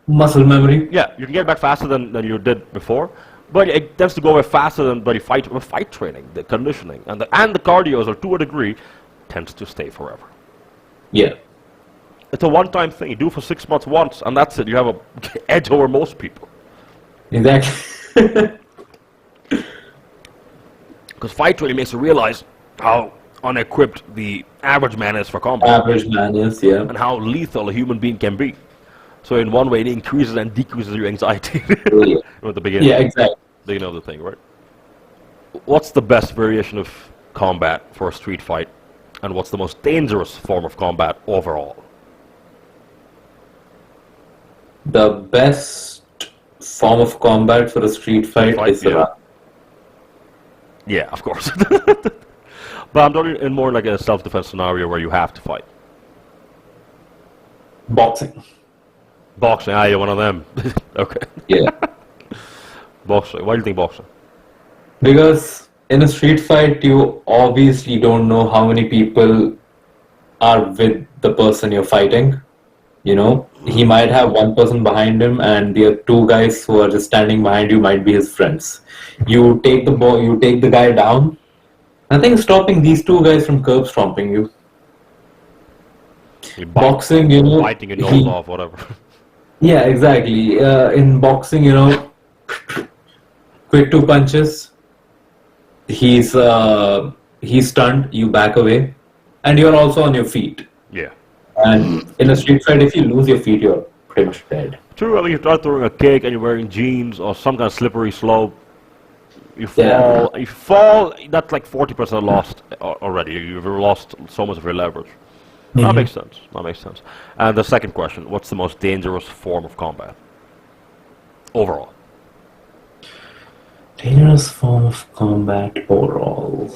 Speaker 2: muscle memory.
Speaker 1: Yeah, you can get it back faster than you did before. But it tends to go away faster than bloody fight training, the conditioning, and the cardio, or to a degree, tends to stay forever.
Speaker 2: Yeah.
Speaker 1: It's a one-time thing. You do it for 6 months once, and that's it. You have a edge over most people.
Speaker 2: Exactly.
Speaker 1: Because fight training makes you realize how unequipped the average man is for combat,
Speaker 2: Average man is, yeah.
Speaker 1: and how lethal a human being can be. So in one way, it increases and decreases your anxiety.
Speaker 2: Yeah.
Speaker 1: At the beginning.
Speaker 2: Yeah, exactly.
Speaker 1: Beginning of the thing, right? What's the best variation of combat for a street fight, and what's the most dangerous form of combat overall?
Speaker 2: The best form of combat for a street fight is
Speaker 1: yeah.
Speaker 2: run.
Speaker 1: Yeah, of course. But I'm talking in more like a self-defense scenario where you have to fight.
Speaker 2: Boxing.
Speaker 1: Boxing, you're one of them. Okay.
Speaker 2: Yeah.
Speaker 1: Boxing. Why do you think boxing?
Speaker 2: Because in a street fight, you obviously don't know how many people are with the person you're fighting. He might have one person behind him, and the two guys who are just standing behind you might be his friends. You take the guy down. Nothing is stopping these two guys from curb stomping you.
Speaker 1: You
Speaker 2: Boxing,
Speaker 1: biting your nose off, whatever.
Speaker 2: Yeah, exactly. In boxing, quick two punches. He's he's stunned, you back away, and you're also on your feet.
Speaker 1: Yeah.
Speaker 2: And in a street fight, if you lose your feet, you're pretty much dead.
Speaker 1: True, I mean, you start throwing a kick and you're wearing jeans or some kind of slippery slope.
Speaker 2: Yeah.
Speaker 1: You fall, that's like 40% lost already. You've lost so much of your leverage. That makes sense. That makes sense. And the second question, what's the most dangerous form of combat? Overall.
Speaker 2: Dangerous form of combat overall.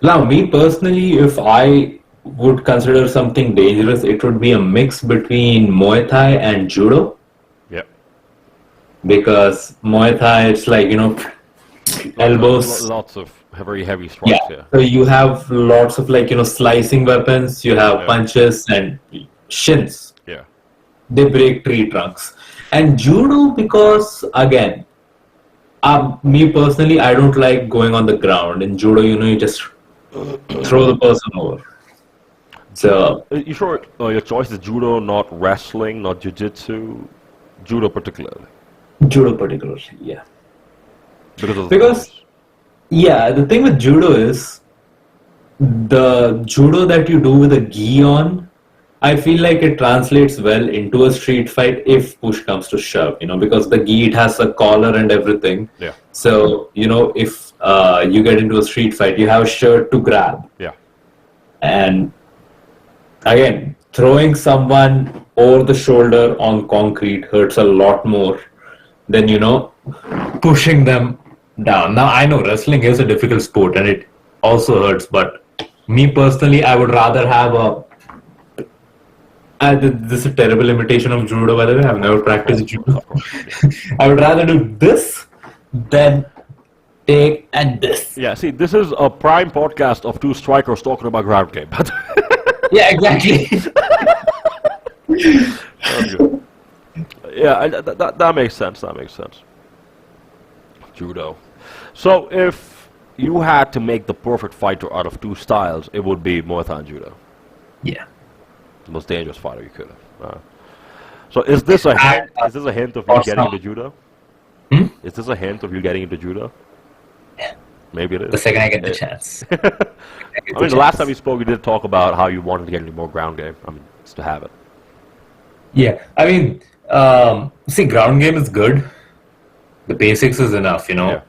Speaker 2: Now, me personally, if I would consider something dangerous, it would be a mix between Muay Thai and Judo.
Speaker 1: Yeah.
Speaker 2: Because Muay Thai, it's like, elbows.
Speaker 1: Lots of very heavy strikes, yeah.
Speaker 2: So you have lots of slicing weapons, you have punches and shins.
Speaker 1: Yeah.
Speaker 2: They break tree trunks. And Judo, because again, me personally, I don't like going on the ground. In Judo, you just throw the person over. So
Speaker 1: You sure your choice is Judo, not wrestling, not Jiu-Jitsu? Judo particularly.
Speaker 2: Judo particularly, yeah.
Speaker 1: Because
Speaker 2: the thing with Judo is the Judo that you do with a gi on, I feel like it translates well into a street fight if push comes to shove, because the gi, it has a collar and everything.
Speaker 1: Yeah.
Speaker 2: So, if you get into a street fight, you have a shirt to grab.
Speaker 1: Yeah.
Speaker 2: And again, throwing someone over the shoulder on concrete hurts a lot more than, pushing them down. Now, I know wrestling is a difficult sport and it also hurts, but me personally, I would rather have this is a terrible imitation of Judo, by the way. I've never practiced Judo. I would rather do this than take and this.
Speaker 1: Yeah, see, this is a prime podcast of two strikers talking about ground game.
Speaker 2: Yeah, exactly.
Speaker 1: Yeah, that makes sense. That makes sense. Judo. So if you had to make the perfect fighter out of two styles, it would be Muay Thai and Judo.
Speaker 2: Yeah.
Speaker 1: The most dangerous fighter you could have. So is this a hint? Is this a hint of you getting into Judo? Is this a hint of you getting into Judo?
Speaker 2: Yeah.
Speaker 1: Maybe it is.
Speaker 2: The second I get the chance.
Speaker 1: I mean, the last time we spoke, you did talk about how you wanted to get into more ground game. I mean, it's to have it.
Speaker 2: Yeah, I mean, see, ground game is good. The basics is enough,
Speaker 1: Yeah.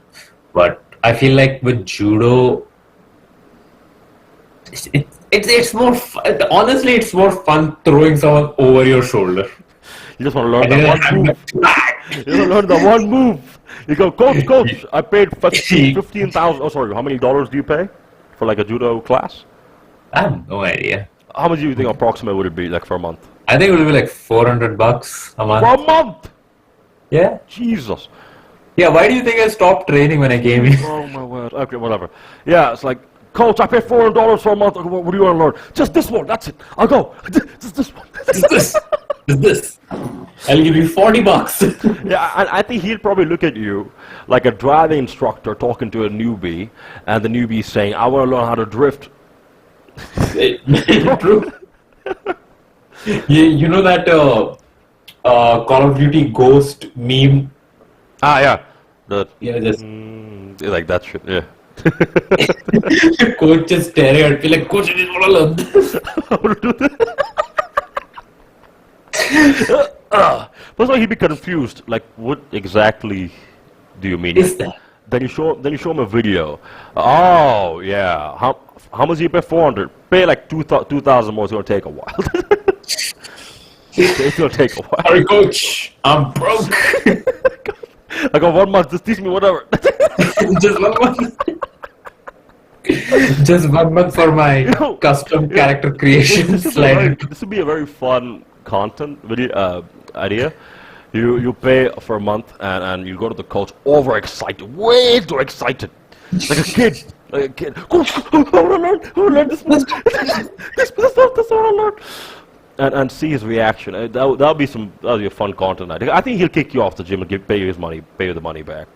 Speaker 2: But I feel like with Judo, it's more fun. Honestly, it's more fun throwing someone over your shoulder.
Speaker 1: You just want to learn that one move. You want to learn the one move. You go, coach, I paid 15,000. Oh, sorry, how many dollars do you pay for like a judo class?
Speaker 2: I have no idea.
Speaker 1: How much do you think approximate would it be like for a month?
Speaker 2: I think it would be like $400 a month.
Speaker 1: For a month?
Speaker 2: Yeah.
Speaker 1: Jesus.
Speaker 2: Yeah, why do you think I stopped training when I came here?
Speaker 1: Oh my word. Okay, whatever. Yeah, it's like, coach, I paid $400 for a month. What do you want to learn? Just this one. That's it. I'll go. Just this one.
Speaker 2: Just this. Just this. I'll give you $40.
Speaker 1: Yeah, and I think he'd probably look at you like a driving instructor talking to a newbie, and the newbie saying, I want to learn how to drift.
Speaker 2: True. You know that Call of Duty Ghost meme?
Speaker 1: Ah, yeah.
Speaker 2: Yeah, just
Speaker 1: like that shit, yeah.
Speaker 2: coach just staring at me like, coach, I just want to learn this.
Speaker 1: How to do that? First of all, he'd be confused. Like, what exactly do you mean?
Speaker 2: Is that?
Speaker 1: Then you show him a video. Oh, yeah. How much do you pay? 400. Pay like 2,000 more. It's gonna take a while. It's gonna take a while.
Speaker 2: Sorry, coach. I'm broke.
Speaker 1: I got 1 month. Just teach me whatever.
Speaker 2: Just 1 month. Just 1 month for my custom character creation.
Speaker 1: This would be a very fun content video idea. You pay for a month and you go to the coach overexcited, way too excited, like a kid. Coach, I want to learn this one. This what I learned. And see his reaction. That'll be a fun content idea. I think he'll kick you off the gym and pay you the money back.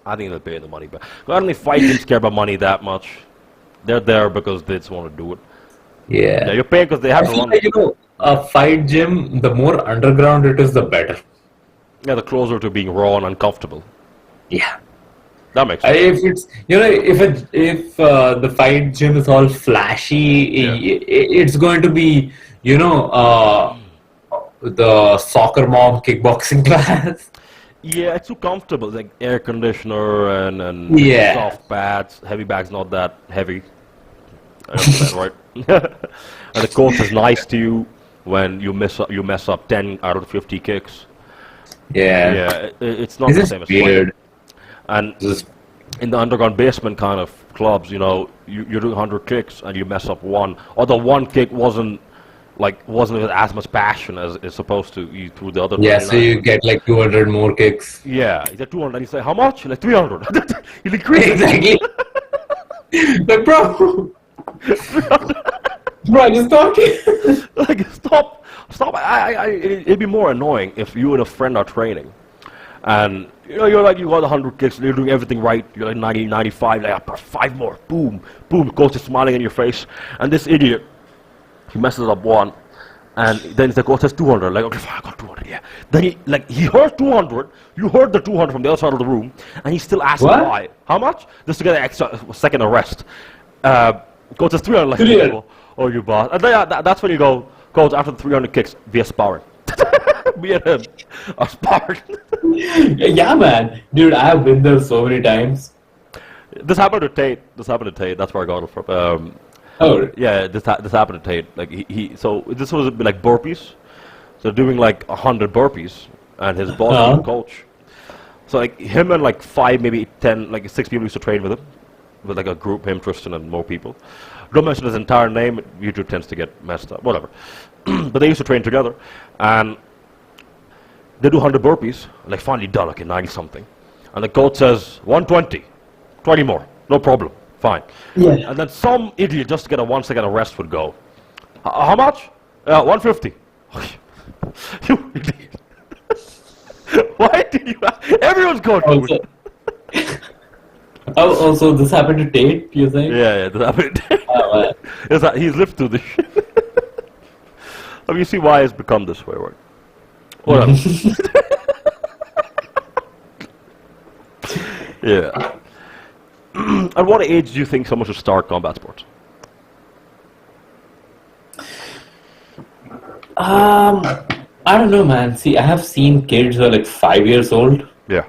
Speaker 1: I think he'll pay you the money back. I don't think fight gyms care about money that much. They're there because they just want to do it.
Speaker 2: Yeah.
Speaker 1: You're paying because they have to run.
Speaker 2: Like, a fight gym, the more underground it is, the better.
Speaker 1: Yeah, the closer to being raw and uncomfortable.
Speaker 2: Yeah.
Speaker 1: That makes sense.
Speaker 2: If it's if the fight gym is all flashy, it's going to be the soccer mom kickboxing class.
Speaker 1: Yeah, it's too comfortable. Like air conditioner and
Speaker 2: Yeah.
Speaker 1: soft pads. Heavy bag's not that heavy. I understand, right? And the coach is nice to you when you mess up 10 out of the 50 kicks.
Speaker 2: Yeah.
Speaker 1: Yeah, it's not
Speaker 2: This
Speaker 1: the
Speaker 2: is
Speaker 1: same as fighting.
Speaker 2: weird.
Speaker 1: And
Speaker 2: This is
Speaker 1: in the underground basement kind of clubs, you're doing 100 kicks and you mess up one, or the one kick wasn't with as much passion as it's supposed to. You threw the other
Speaker 2: Yeah, so
Speaker 1: 29.
Speaker 2: you get like 200 more kicks.
Speaker 1: Yeah, he said 200, and you say how much? Like 300. He'll increase it.
Speaker 2: Exactly. Like, bro, bro, I just talking.
Speaker 1: Like stop. It'd be more annoying if you and a friend are training, and you're like you got 100 kicks, you're doing everything right. You're like 90, 95, like five more, boom, boom. Coach is smiling in your face, and this idiot, he messes up one, and then the coach says 200. Like, okay, fine, I got 200. Yeah. Then he heard 200. You heard the 200 from the other side of the room, and he's still asking
Speaker 2: What?
Speaker 1: why. How much? Just to get an extra second arrest. Coach says 300. Like,
Speaker 2: 300.
Speaker 1: oh, you boss. And then, that's when you go, coach. After the 300 kicks, via sparring. Me and him are sparring.
Speaker 2: Yeah, man. Dude, I have been there so many times.
Speaker 1: This happened to Tate. That's where I got it from.
Speaker 2: Oh,
Speaker 1: Yeah, this happened to Tate. Like so this was like burpees. So doing like 100 burpees, and his boss was the coach. So like him and like 5, maybe 10, like 6 people used to train with him, with like a group, him, Tristan, and more people. Don't mention his entire name. YouTube tends to get messed up. Whatever. But they used to train together, and they do 100 burpees. Like finally done, okay, 90 something, and the coach says 120, 20 more, no problem, fine.
Speaker 2: yeah.
Speaker 1: And then some idiot, just to get a 1 second arrest, would go, how much? 150. You idiot. Why did you... Everyone's going to
Speaker 2: Also,
Speaker 1: it.
Speaker 2: also, this happened to Tate, you think?
Speaker 1: Yeah, that happened.
Speaker 2: Oh, man.
Speaker 1: He's lived through this shit. I mean, you see why it's become this way, right? Whatever. Yeah. At what age do you think someone should start combat sports?
Speaker 2: I don't know, man. See, I have seen kids who are like 5 years old,
Speaker 1: Yeah.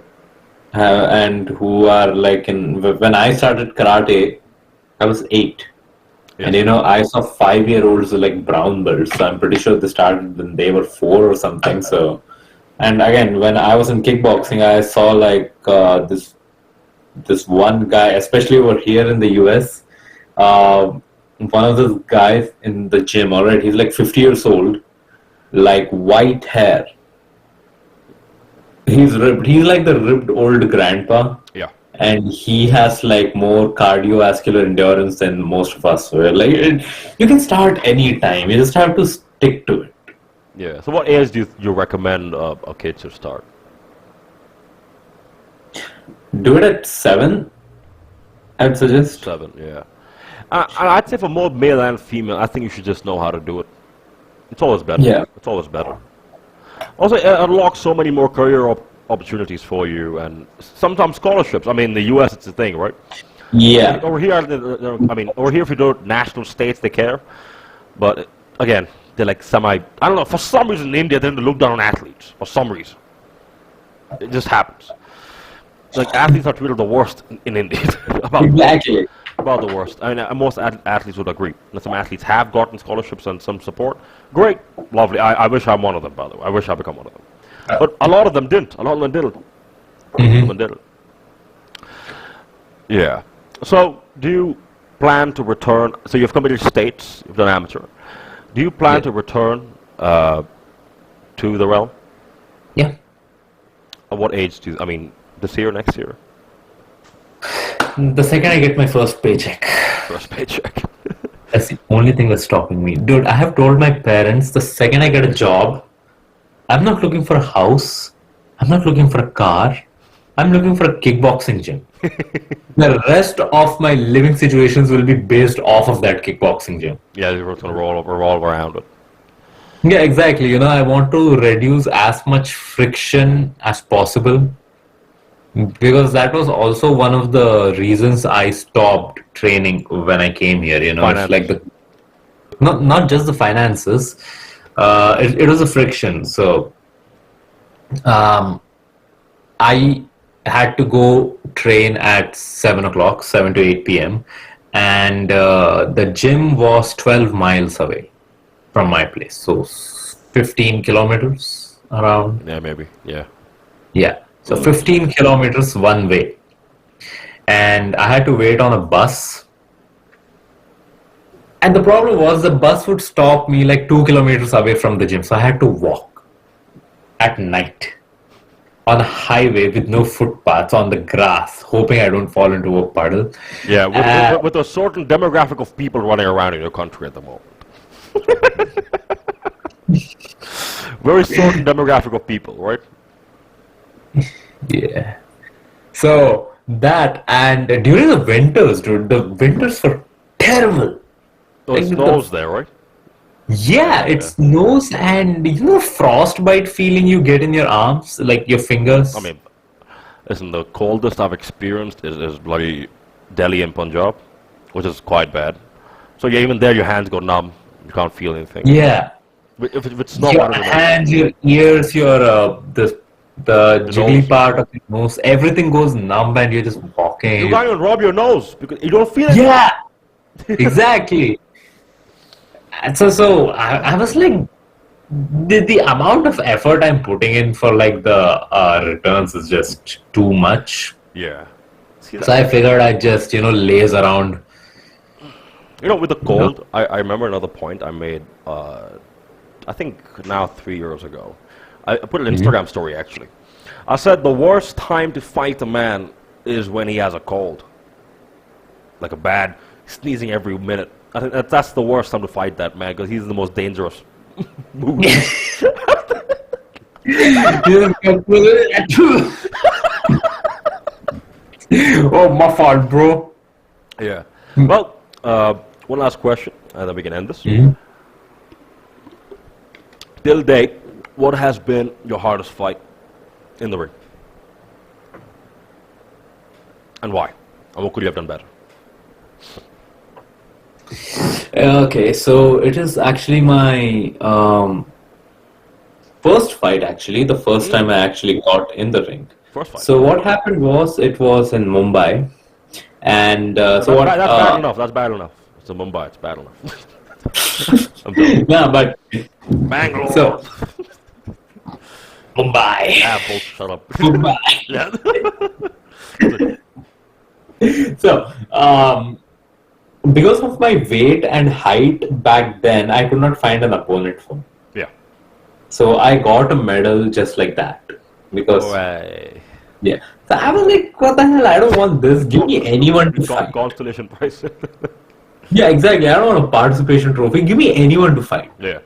Speaker 2: and who are like when I started karate, I was 8.
Speaker 1: Yes.
Speaker 2: And I saw 5-year-olds like brown belts. So I'm pretty sure they started when they were 4 or something. So, and again, when I was in kickboxing, I saw like this one guy, especially over here in the US, one of those guys in the gym. All right, he's like 50 years old, like white hair. He's ripped. He's like the ripped old grandpa.
Speaker 1: Yeah.
Speaker 2: And he has like more cardiovascular endurance than most of us. So you can start any time. You just have to stick to it.
Speaker 1: Yeah. So what age do you recommend a kid should start?
Speaker 2: Do it at 7, I'd suggest.
Speaker 1: 7, yeah. I'd say for more male and female, I think you should just know how to do it. It's always better.
Speaker 2: Yeah.
Speaker 1: It's always better. Also, it unlocks so many more career opportunities for you, and sometimes scholarships. I mean, in the U.S. it's a thing, right?
Speaker 2: Yeah.
Speaker 1: Over here, over here, if you do it national states, they care. But again, they're like I don't know. For some reason, in India, they look down on athletes. For some reason, it just happens. Like athletes are treated the worst in India.
Speaker 2: Exactly.
Speaker 1: About the worst. I mean, most athletes would agree. And some athletes have gotten scholarships and some support. Great, lovely. I wish I'm one of them, by the way. I wish I become one of them. But a lot of them didn't. A lot of them didn't. A lot of them didn't. Yeah. So, do you plan to return? So you've competed states. You've done amateur. Do you plan to return to the realm?
Speaker 2: Yeah.
Speaker 1: At what age do you? I mean, this year, next year?
Speaker 2: The second I get my first paycheck.
Speaker 1: First paycheck.
Speaker 2: That's the only thing that's stopping me. Dude, I have told my parents the second I get a job, I'm not looking for a house. I'm not looking for a car. I'm looking for a kickboxing gym. The rest of my living situations will be based off of that kickboxing gym.
Speaker 1: Yeah, you're going to roll around it.
Speaker 2: Yeah, exactly. I want to reduce as much friction as possible. Because that was also one of the reasons I stopped training when I came here. It's like
Speaker 1: Finances.
Speaker 2: the not just the finances. It was a friction. So um, I had to go train at 7 o'clock, 7 to 8 p.m., and the gym was 12 miles away from my place, so 15 kilometers around.
Speaker 1: Yeah, maybe. Yeah.
Speaker 2: Yeah, so 15 kilometers one way, and I had to wait on a bus. And the problem was the bus would stop me like 2 kilometers away from the gym, so I had to walk at night on a highway with no footpaths on the grass, hoping I don't fall into a puddle.
Speaker 1: Yeah, with, with,
Speaker 2: Uh,
Speaker 1: with with a certain demographic of people running around in your country at the moment. Very certain demographic of people, right?
Speaker 2: yeah. So that, and during the winters, dude, the winters were terrible.
Speaker 1: So it
Speaker 2: Like
Speaker 1: snows there, right?
Speaker 2: yeah, it
Speaker 1: Yeah.
Speaker 2: snows, and frostbite feeling you get in your arms, like your
Speaker 1: I
Speaker 2: fingers.
Speaker 1: mean, listen, the coldest I've experienced is bloody Delhi and Punjab, which is quite bad. So yeah, even there your hands go numb. You can't feel anything.
Speaker 2: Yeah,
Speaker 1: If it's snow, I
Speaker 2: your
Speaker 1: don't even know.
Speaker 2: hands, your ears, your the
Speaker 1: The
Speaker 2: jiggly
Speaker 1: nose.
Speaker 2: part of your nose, everything goes numb, and you're just
Speaker 1: You
Speaker 2: walking.
Speaker 1: can't even rub your nose because you don't feel anything.
Speaker 2: Yeah, exactly. And so I was like, the amount of effort I'm putting in for like the returns is just too much.
Speaker 1: Yeah. See
Speaker 2: So
Speaker 1: that?
Speaker 2: I figured I'd just, laze around.
Speaker 1: With the
Speaker 2: You know?
Speaker 1: cold, I remember another point I made, I think now 3 years ago. I put an
Speaker 2: Mhm.
Speaker 1: Instagram story actually. I said the worst time to fight a man is when he has a cold. Like a bad sneezing every minute. I think that's the worst time to fight that man because he's the most dangerous mood.
Speaker 2: Oh, my fault, bro.
Speaker 1: Yeah. Well, one last question, and then we can end this.
Speaker 2: Mhm.
Speaker 1: Till date, what has been your hardest fight in the ring? And why? And what could you have done better?
Speaker 2: Okay, so it is actually my first fight, actually, the first time I actually got in the ring.
Speaker 1: First fight.
Speaker 2: So what happened was it was in Mumbai, and so
Speaker 1: That's
Speaker 2: what?
Speaker 1: bad, that's bad enough. That's bad enough. It's in Mumbai. It's bad enough. I'm done.
Speaker 2: No, but
Speaker 1: Bangalore.
Speaker 2: so Mumbai,
Speaker 1: Apple, shut up.
Speaker 2: Mumbai.
Speaker 1: Yeah.
Speaker 2: So because of my weight and height back then, I could not find an opponent for me.
Speaker 1: Yeah.
Speaker 2: So I got a medal just like that because
Speaker 1: Hooray.
Speaker 2: yeah. So I was like, what the hell? I don't want this. Give me anyone to fight.
Speaker 1: Constellation prize.
Speaker 2: Yeah, exactly. I don't want a participation trophy. Give me anyone to fight.
Speaker 1: Yeah.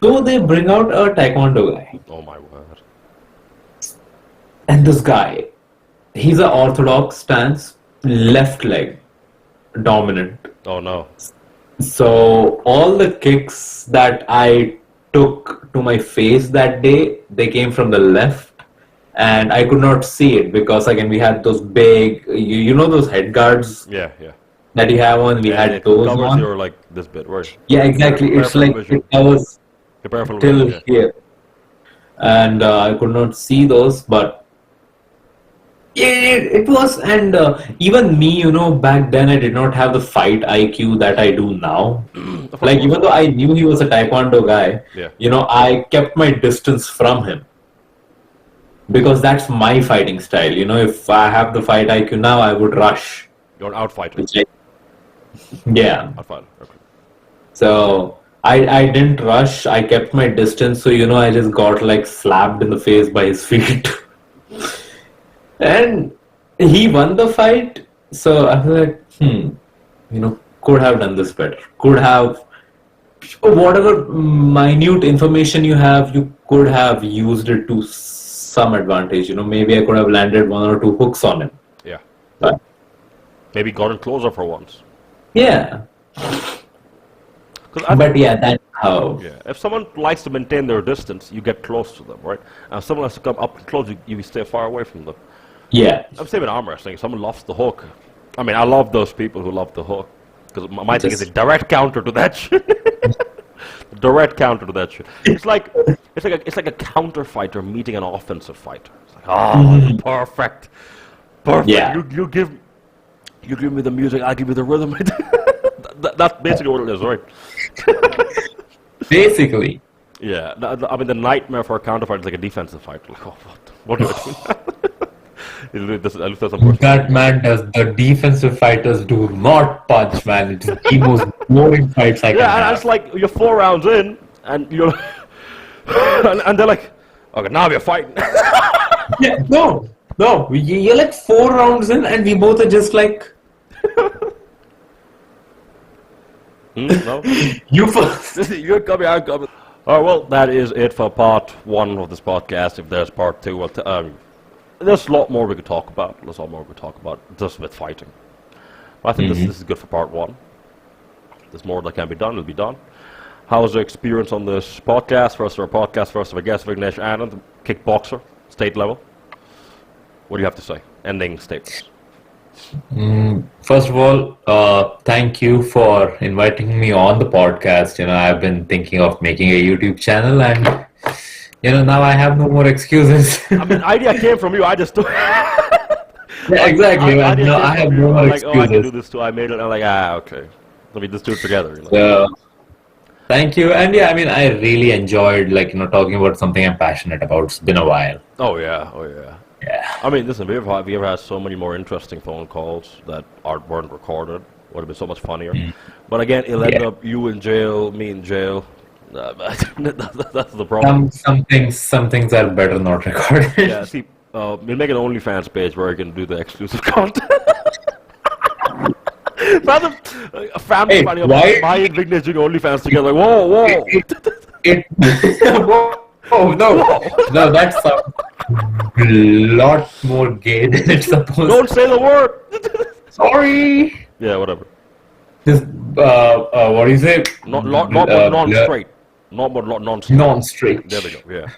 Speaker 2: So they bring out a taekwondo guy.
Speaker 1: Oh my word.
Speaker 2: And this guy, he's an orthodox stance, left leg dominant.
Speaker 1: Oh no.
Speaker 2: So all the kicks that I took to my face that day, they came from the left, and I could not see it because again we had those big, you know those head guards
Speaker 1: Yeah, yeah.
Speaker 2: that you have on. We
Speaker 1: And
Speaker 2: had
Speaker 1: it
Speaker 2: those
Speaker 1: covers
Speaker 2: on.
Speaker 1: your like this bit, right?
Speaker 2: Yeah, exactly. It's
Speaker 1: Peripheral
Speaker 2: like
Speaker 1: vision.
Speaker 2: it covers
Speaker 1: Your peripheral
Speaker 2: till
Speaker 1: vision,
Speaker 2: here, and I could not see those, but. It was, and even me, back then I did not have the fight IQ that I do now.
Speaker 1: yeah.
Speaker 2: Like, even though I knew he was a Taekwondo guy,
Speaker 1: Yeah.
Speaker 2: I kept my distance from him because that's my fighting style. If I have the fight IQ now, I would rush.
Speaker 1: You're an outfighter.
Speaker 2: Which yeah.
Speaker 1: Outfighter. Okay.
Speaker 2: So I didn't rush. I kept my distance. So, I just got like slapped in the face by his feet. And he won the fight, so I was like, could have done this better. Could have, whatever minute information you have, you could have used it to some advantage. Maybe I could have landed one or two hooks on him.
Speaker 1: Yeah.
Speaker 2: But
Speaker 1: Maybe gotten closer for once.
Speaker 2: yeah,
Speaker 1: 'Cause I
Speaker 2: but yeah, that's how.
Speaker 1: Yeah, if someone likes to maintain their distance, you get close to them, right? And if someone has to come up close, you stay far away from them.
Speaker 2: Yeah.
Speaker 1: I'm saying with arm wrestling, if someone loves the hook. I mean, I love those people who love the hook. Because my thing is a
Speaker 2: Just
Speaker 1: direct counter to that shit. Direct counter to that shit. It's like a counter fighter meeting an offensive fighter. It's like, oh, perfect. Perfect.
Speaker 2: yeah.
Speaker 1: You give me the music, I give you the rhythm. That's basically what it is, right?
Speaker 2: Basically.
Speaker 1: Yeah. I mean, the nightmare for a counter fighter is like a defensive fighter. Like, oh, what do I do? I looked at some person.
Speaker 2: That man does the defensive fighters do not punch, man. It's the most boring fights I can
Speaker 1: Yeah, and it's
Speaker 2: have.
Speaker 1: like you're 4 rounds in, and you're, and they're like, okay, now we're fighting.
Speaker 2: Yeah, no, no. You're like 4 rounds in, and we both are just like,
Speaker 1: No,
Speaker 2: you first.
Speaker 1: you're coming, I'm coming. All right, well, that is it for part 1 of this podcast. If there's part 2, there's a lot more we could talk about. There's a lot more we could talk about just with fighting. But I think this is good for part 1. There's more that can be done. It'll be done. How was your experience on this podcast? First of our podcast, first of our guest, Vignesh Anand, Kickboxer, state level. What do you have to say? Ending statements.
Speaker 2: First of all, thank you for inviting me on the podcast. I've been thinking of making a YouTube channel, and now I have no more excuses.
Speaker 1: I mean, the idea came from you. I just took.
Speaker 2: Yeah, exactly, man.
Speaker 1: Idea
Speaker 2: No,
Speaker 1: came
Speaker 2: I have
Speaker 1: from
Speaker 2: no
Speaker 1: you.
Speaker 2: more
Speaker 1: I'm like, oh, I can do
Speaker 2: excuses.
Speaker 1: this too. I made it. I'm like, okay. Let me just do it together.
Speaker 2: So, thank you, and yeah, I mean, I really enjoyed talking about something I'm passionate about. It's been a while.
Speaker 1: Oh yeah, oh yeah.
Speaker 2: Yeah.
Speaker 1: I mean, listen, we ever had so many more interesting phone calls that weren't recorded. Would have been so much funnier. But again, it'll end
Speaker 2: Yeah.
Speaker 1: up you in jail, me in jail. That's the problem.
Speaker 2: Some things are better not recorded.
Speaker 1: Yeah, see, we'll make an OnlyFans page where you can do the exclusive content. Rather, a family
Speaker 2: Hey,
Speaker 1: finding
Speaker 2: why?
Speaker 1: out my and Vignesh doing OnlyFans together. Like, whoa, whoa.
Speaker 2: It oh no, no, that sounds a lot more gay than it's supposed.
Speaker 1: Don't say the word.
Speaker 2: Sorry.
Speaker 1: Yeah, whatever.
Speaker 2: This what do you say?
Speaker 1: Not non-straight. Not non-straight.
Speaker 2: Non-straight.
Speaker 1: There we go. Yeah.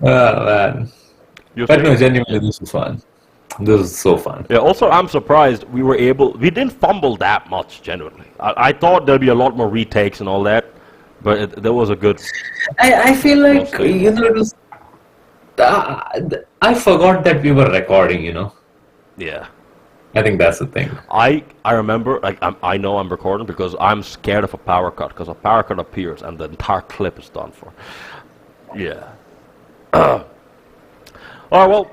Speaker 2: Oh man.
Speaker 1: You're
Speaker 2: But no,
Speaker 1: saying?
Speaker 2: genuinely, this was fun. This is so fun.
Speaker 1: Yeah, also, I'm surprised we didn't fumble that much, genuinely. I thought there'd be a lot more retakes and all that, but there was a good.
Speaker 2: I feel like,
Speaker 1: Mostly.
Speaker 2: it was. I forgot that we were recording,
Speaker 1: Yeah.
Speaker 2: I think that's the thing.
Speaker 1: I remember, like, I know I'm recording because I'm scared of a power cut, because a power cut appears and the entire clip is done for. Yeah. Alright, well,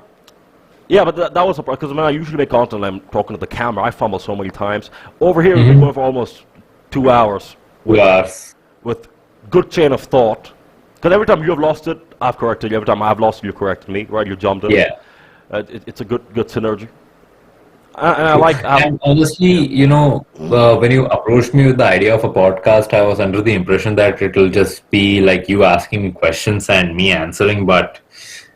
Speaker 1: yeah, but that was a because when I usually make content and I'm talking to the camera, I fumble so many times. Over here, we've been going for almost 2 hours
Speaker 2: Yes.
Speaker 1: with good chain of thought. Because every time you have lost it, I've corrected you. Every time I've lost it, you've corrected me, right? You jumped in.
Speaker 2: Yeah.
Speaker 1: It's a good synergy. And I like how.
Speaker 2: And honestly, when you approached me with the idea of a podcast, I was under the impression that it'll just be like you asking me questions and me answering. But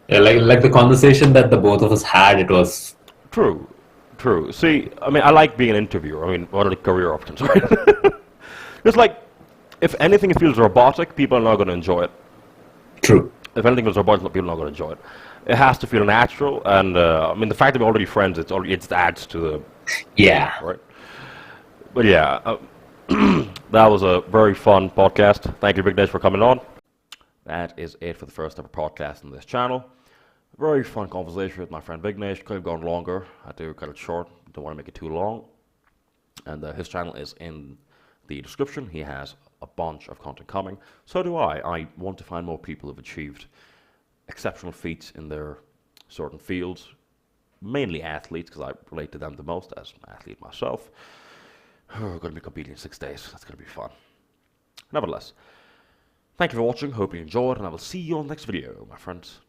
Speaker 2: like the conversation that the both of us had, it was
Speaker 1: True. See, I mean, I like being an interviewer. I mean, what are the career options, right? It's like, if anything feels robotic, people are not going to enjoy it.
Speaker 2: true.
Speaker 1: If anything feels robotic, people are not going to enjoy it. It has to feel natural, and I mean, the fact that we're already friends, it adds to the
Speaker 2: Yeah.
Speaker 1: right. But yeah, that was a very fun podcast. Thank you, Vignesh, for coming on. That is it for the first ever podcast on this channel. Very fun conversation with my friend Vignesh. Could have gone longer. I had to cut it short. Don't want to make it too long. And his channel is in the description. He has a bunch of content coming. So do I. I want to find more people who've achieved exceptional feats in their certain fields. Mainly athletes, because I relate to them the most as an athlete myself. We're going to be competing in 6 days. That's going to be fun. Nevertheless, thank you for watching. Hope you enjoyed, and I will see you on the next video, my friends.